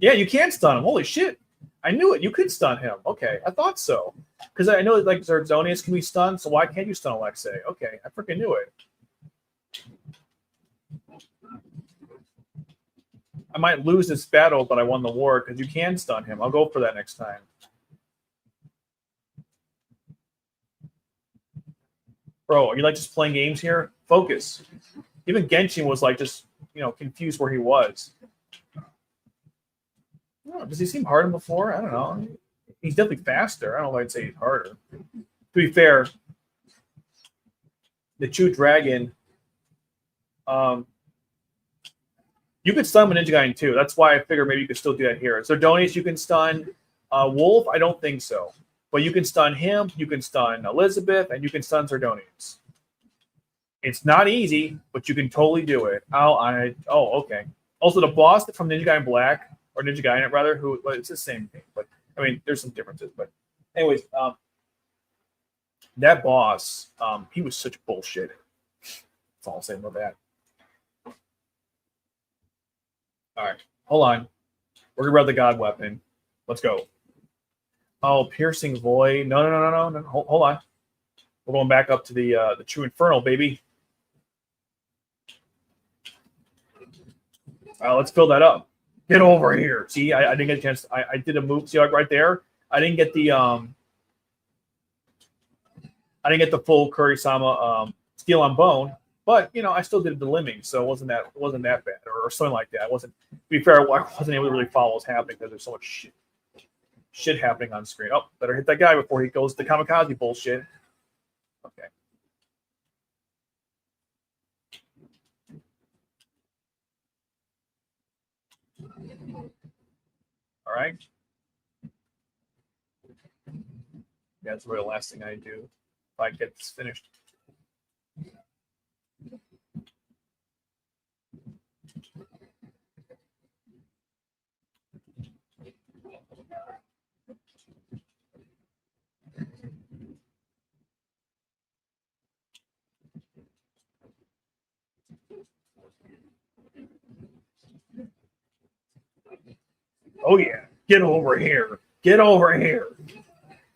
Yeah, you can stun him. Holy shit. I knew it. You could stun him. Okay, I thought so. Because I know like Zerdzonius can be stunned, so why can't you stun Alexei? Okay, I freaking knew it. I might lose this battle, but I won the war because you can stun him. I'll go for that next time. Bro, are you like just playing games here? Focus. Even Genshin was like just, confused where he was. Oh, does he seem harder before? I don't know. He's definitely faster. I don't know if I'd say he's harder. To be fair, the True Dragon You could stun Ninja Gaiden too. That's why I figure maybe you could still do that here. So Sardonis, you can stun Wolf. I don't think so. But you can stun him, you can stun Elizabeth, and you can stun Sardonis. It's not easy, but you can totally do it. Okay. Also, the boss from Ninja Gaiden Black, or Ninja Gaiden rather, well, it's the same thing, but I mean, there's some differences. But anyways, that boss, he was such bullshit. That's all I'll say about that. All right, hold on. We're gonna grab the God Weapon. Let's go. Oh, Piercing Void. No. Hold on. We're going back up to the True Infernal, baby. Let's fill that up. Get over here. See, I didn't get a chance. I did a move. See, like right there. I didn't get the full Kurisama Steel on Bone, but I still did the limbing, so it wasn't that bad or something like that. To be fair, I wasn't able to really follow what's happening because there's so much shit happening on screen. Oh, better hit that guy before he goes to kamikaze bullshit. Okay. All right. Yeah, that's really the last thing I do if I get this finished. Oh yeah, get over here. Get over here.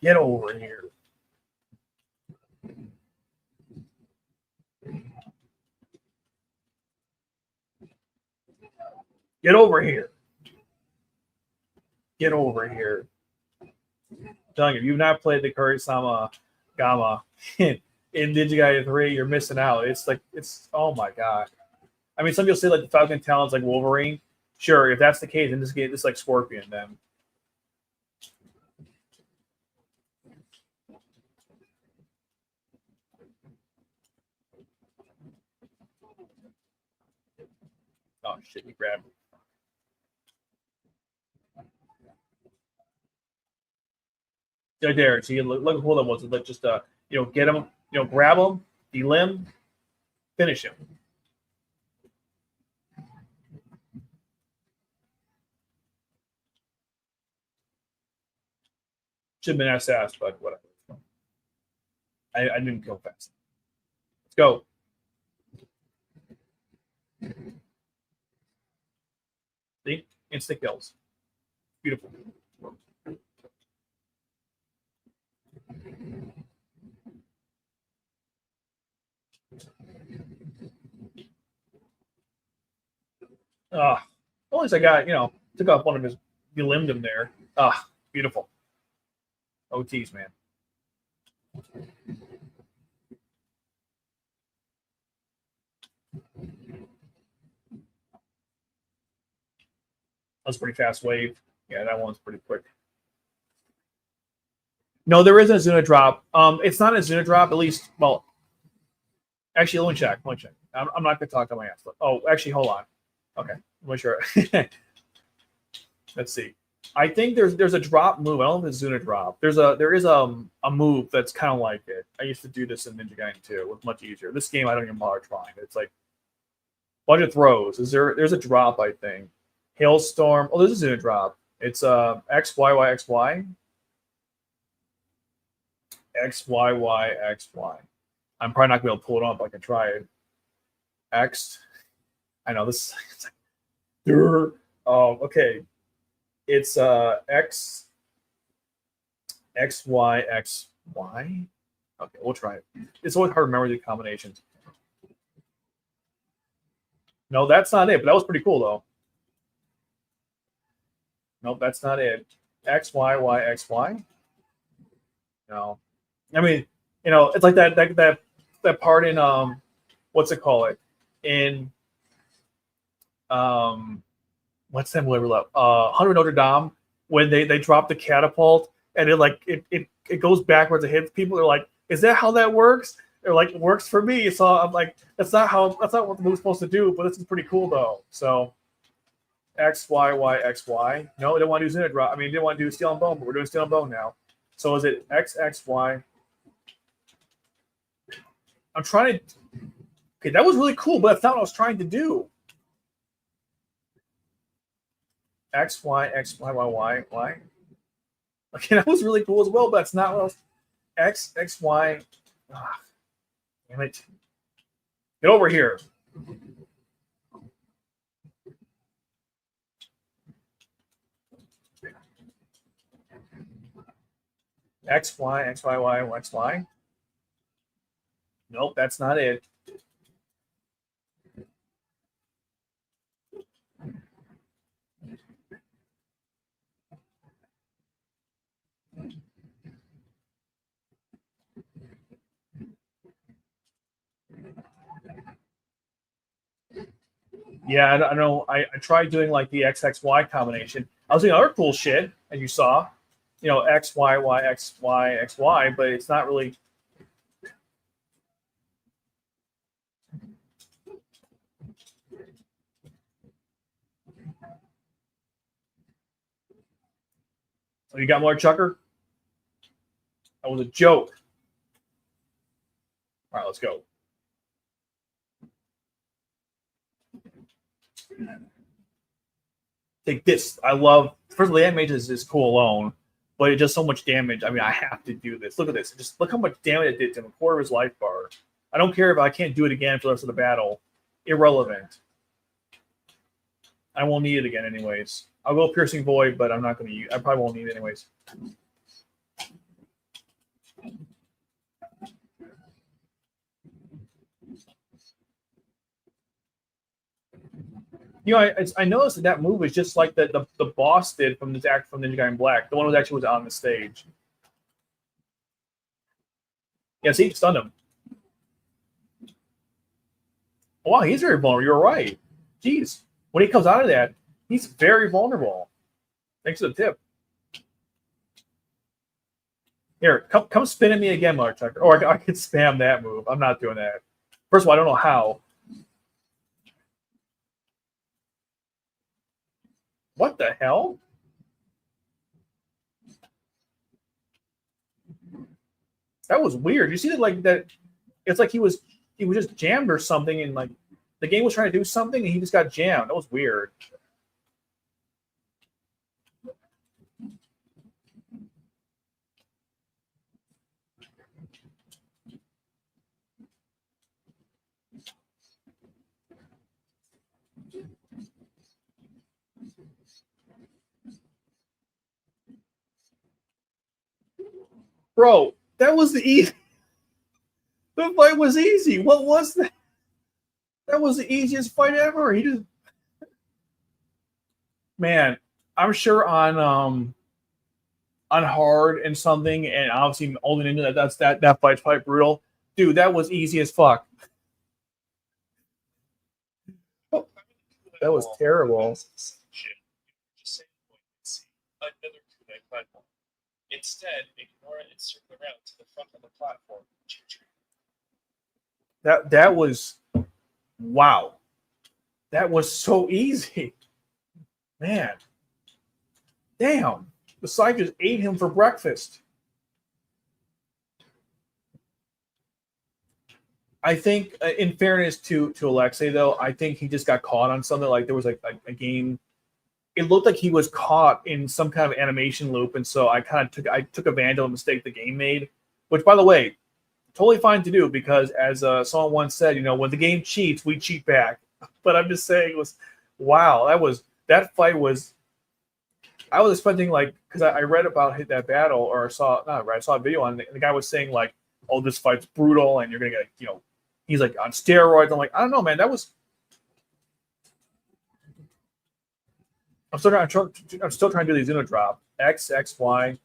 Get over here. Get over here. Get over here. I'm telling you, if you've not played the Kurisama Gamma in Ninja Gaiden 3, you're missing out. It's oh my god. I mean, some people say like the Falcon Talon's like Wolverine. Sure, if that's the case, in this game, it's like Scorpion then. Oh shit, he grabbed me. Right there. See, look how cool that was. Like just get him, grab him, delimb, finish him. Should have been SS, but whatever. I didn't go fast. Let's go. See? Instant kills. Beautiful. At least I got, took off one of his, limbed him there. Beautiful. OTs, man. That's a pretty fast wave. Yeah, that one's pretty quick. No, there isn't a Zuna drop. It's not a Zuna drop, at least, well, actually, let me check. I'm not going to talk to my ass. Oh, actually, hold on. Okay, I'm sure. Let's see. I think there's a drop move. I don't know if it's Zuna drop. There is a move that's kind of like it. I used to do this in Ninja Gaiden 2. It was much easier. This game I don't even bother trying. It's like bunch of throws. There's a drop, I think. Hailstorm. Oh, there's a Zuna drop. It's X Y Y X Y. X Y Y X Y. I'm probably not gonna be able to pull it up. I can try it. X. I know this. It's like, okay. It's X Y X Y. Okay, we'll try it. It's always hard to remember the combinations. No, that's not it. But that was pretty cool though. Nope, that's not it. X Y Y X Y. No, I mean, it's like that part in what's it called? In what's that movie? 100 Notre Dame, when they drop the catapult and it goes backwards and hits people. They're like, is that how that works? They're like, it works for me. So I'm like, that's not what the move's supposed to do, but this is pretty cool though. So X, Y, Y, X, Y. No, we didn't want to do Zinna drop. I mean, we didn't want to do Steel and Bone, but we're doing Steel and Bone now. So is it X, X, Y? I'm trying to. Okay, that was really cool, but that's not what I was trying to do. X, Y, X, Y, Y, Y, Y. Okay, that was really cool as well, but that's not what I was. X, X, Y. Ah, damn it. Get over here. X, Y, X, Y, Y, X, Y. Nope, that's not it. Yeah, I know. I tried doing like the XXY combination. I was doing other cool shit, as you saw. You know, X, Y, Y, X, Y, X, Y, but it's not really. So you got more Chucker? That was a joke. All right, let's go. Take this. I love. First of all, the animation is cool alone, but it does so much damage. I mean, I have to do this. Look at this. Just look how much damage it did to him. A quarter of his life bar. I don't care if I can't do it again for the rest of the battle. Irrelevant. I won't need it again anyways. I'll go Piercing Void, but I'm not going to use. I probably won't need it anyways. You know, I noticed that move is just like the boss did from this act from Ninja Gaiden Black. The one who actually was on the stage. Yeah, see, stunned him. Oh, wow, he's very vulnerable. You're right. Jeez, when he comes out of that, he's very vulnerable. Thanks for the tip. Here, come spin at me again, Mark Tucker. Or I could spam that move. I'm not doing that. First of all, I don't know how. What the hell? That was weird. You see that like that? It's like he was just jammed or something, and like the game was trying to do something, and he just got jammed. That was weird. Bro, that was the easy. The fight was easy. What was that? That was the easiest fight ever. He just, man, I'm sure on hard and something, and obviously only into that fight's quite brutal. Dude, that was easy as fuck. That was terrible. Instead, ignore it and circle around to the front of the platform. That was wow. That was so easy. Man. Damn. The side just ate him for breakfast. I think, in fairness to Alexei, though, I think he just got caught on something. Like there was like a game. It looked like he was caught in some kind of animation loop, and so I took advantage of a mistake the game made. Which, by the way, totally fine to do because, as someone once said, you know, when the game cheats, we cheat back. But I'm just saying, it was wow. That fight was. I was expecting like because I read about that battle or I saw a video on it, and the guy was saying like, oh, this fight's brutal, and you're gonna get he's like on steroids. I'm like, I don't know, man. I'm still trying to do the Zuno drop. X, X, Y.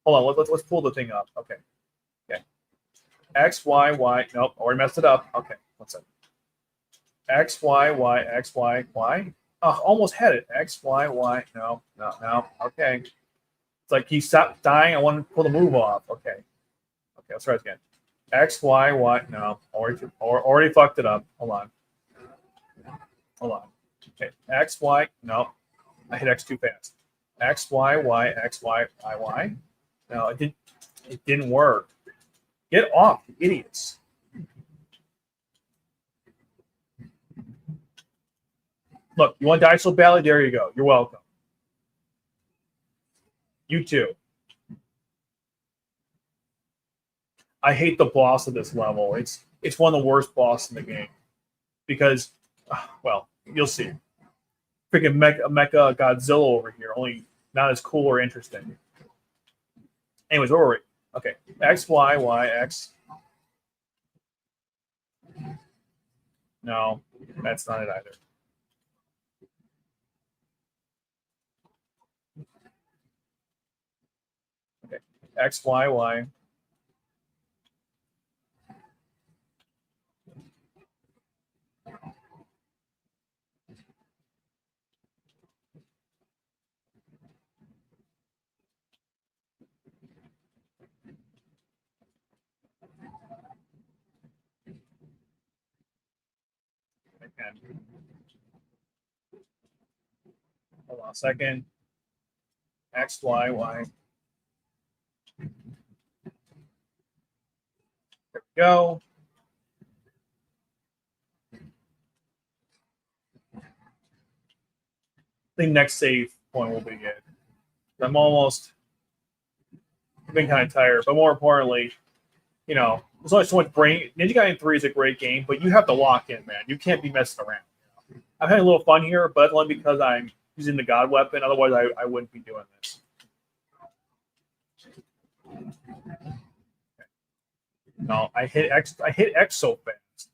Hold on, let's pull the thing up. Okay. X, Y, Y. Nope, already messed it up. Okay, what's that? X, Y, Y, X, Y, Y. Oh, almost had it. X, Y, Y. No. Okay. It's like he stopped dying. I want to pull the move off. Okay, let's try it again. X, Y, Y. No, already fucked it up. Hold on. Okay, X, Y. No, I hit X too fast. X, Y, Y, X, Y, Y, Y. No, it didn't work. Get off, you idiots. Look, you want to die so badly? There you go. You're welcome. You too. I hate the boss of this level. It's one of the worst bosses in the game because, well, you'll see. Freaking Mecha Godzilla over here, only not as cool or interesting. Anyways, where were we? Okay, X, Y, Y, X. No, that's not it either. Okay, X, Y, Y. And hold on a second. X, Y, Y. There we go. I think next save point will be good. I'm almost been kind of tired, but more importantly, you know, there's only so much brain. Ninja Gaiden 3 is a great game, but you have to lock in, man. You can't be messing around. I'm having a little fun here, but only because I'm using the God weapon. Otherwise, I wouldn't be doing this. No, I hit X. I hit X so fast.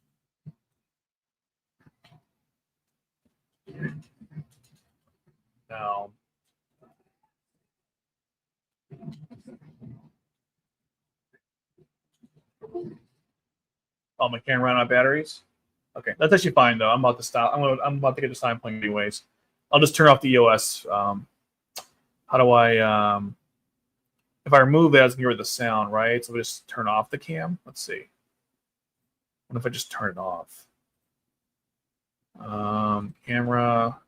No. Oh, my camera ran out of batteries. Okay, that's actually fine though. I'm about to stop. I'm about to get the sign playing anyways. I'll just turn off the EOS. How do I? If I remove that, I can get rid of the sound, right? So we just turn off the cam. Let's see. What if I just turn it off? Camera.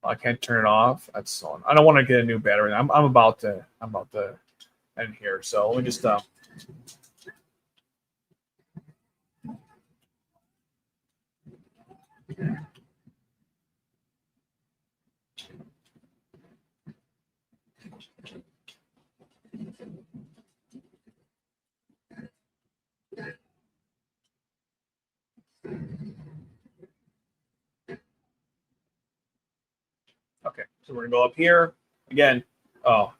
I can't turn it off. That's on. I don't want to get a new battery. I'm about to end here. So let me just okay. So we're gonna go up here again. Oh,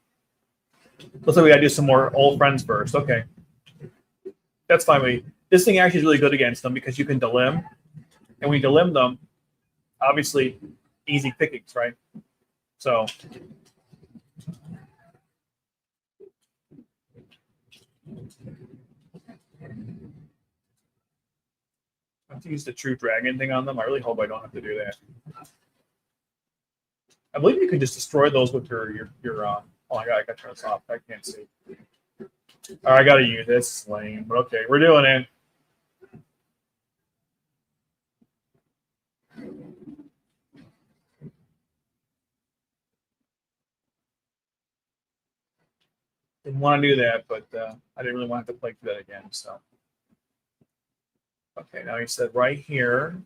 looks like we gotta do some more old friends first. Okay, that's fine. This thing actually is really good against them because you can delim, and when you delim them, obviously easy pickings, right? So I have to use the true dragon thing on them. I really hope I don't have to do that. I believe you can just destroy those with your oh my god, I gotta turn this off. I can't see. All right, I gotta use this. It's lame, but okay, we're doing it. Didn't want to do that, but I didn't really want to play through that again. So, okay, now he said right here,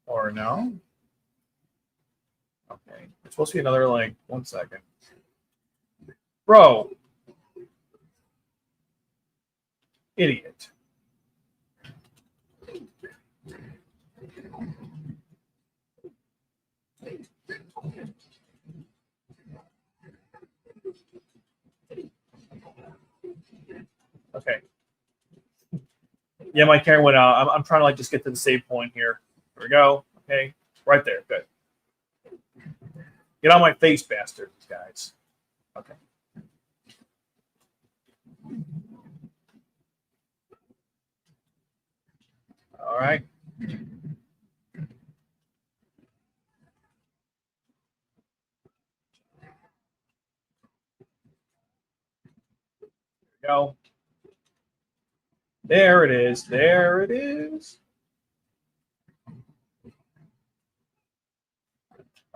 or no? Okay, it's supposed to be another like 1 second, bro. Idiot. Okay. Yeah, my camera went out. I'm trying to like just get to the save point here. There we go. Okay, right there. Good. Get on my face, bastards, guys. Okay. All right. Go. There it is. There it is.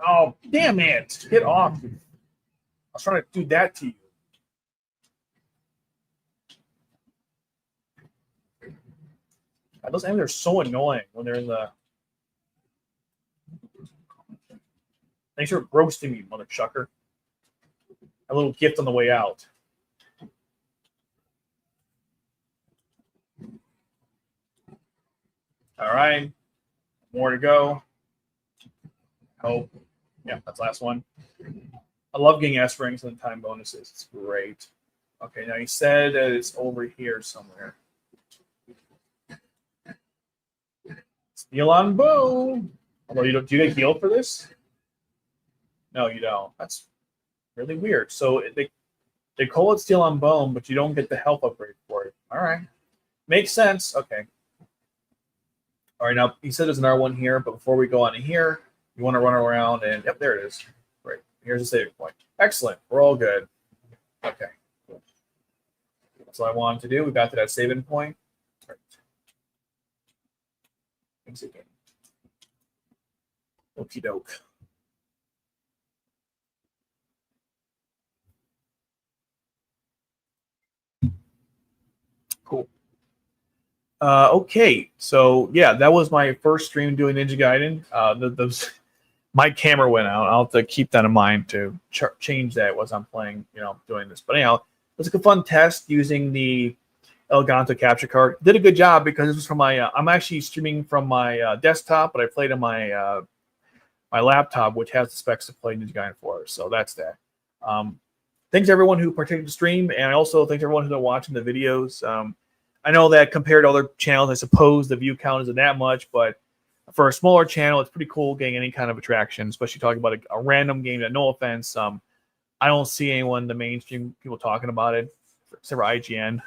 Oh, damn it. Get off. I was trying to do that to you. Those enemies are so annoying when they're in the... Thanks for roasting me, mother chucker. A little gift on the way out. All right. More to go. Hope. Yeah, that's the last one. I love getting S rings and time bonuses. It's great. Okay, now he said that it's over here somewhere. Steel on boom. Although you don't, do you get healed for this? No, you don't. That's really weird. So they call it steel on bone, but you don't get the health upgrade for it. All right, makes sense. Okay. All right, now he said there's another one here, but before we go on to here, you want to run around and yep, there it is. Great. Here's a saving point. Excellent. We're all good. Okay. Cool. That's what I wanted to do. We got to that saving point. Right. Thanks again. Okie doke. Cool. Okay, so yeah, that was my first stream doing Ninja Gaiden. My camera went out. I'll have to keep that in mind to change that as I'm playing, doing this. But anyhow, it was a fun test using the Elgato capture card. Did a good job because this was from my. I'm actually streaming from my desktop, but I played on my my laptop, which has the specs to play Ninja Gaiden 4. So that's that. Thanks to everyone who participated in the stream, and also thanks to everyone who's been watching the videos. I know that compared to other channels, I suppose the view count isn't that much, but for a smaller channel, it's pretty cool getting any kind of attraction, especially talking about a random game that, no offense, I don't see anyone in the mainstream people talking about it, except for IGN.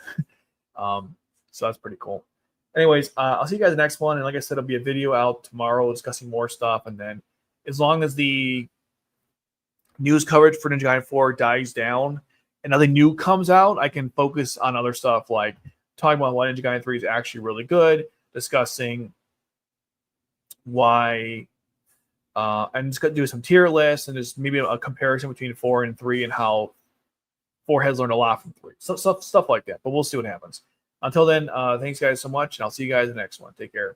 So that's pretty cool. Anyways, I'll see you guys in the next one. And like I said, it'll be a video out tomorrow discussing more stuff. And then as long as the news coverage for Ninja Gaiden 4 dies down and nothing new comes out, I can focus on other stuff like talking about why Ninja Gaiden 3 is actually really good, discussing why, and just do some tier lists and just maybe a comparison between 4 and 3 and how 4 has learned a lot from 3. So stuff like that. But we'll see what happens. Until then, thanks guys so much, and I'll see you guys in the next one. Take care.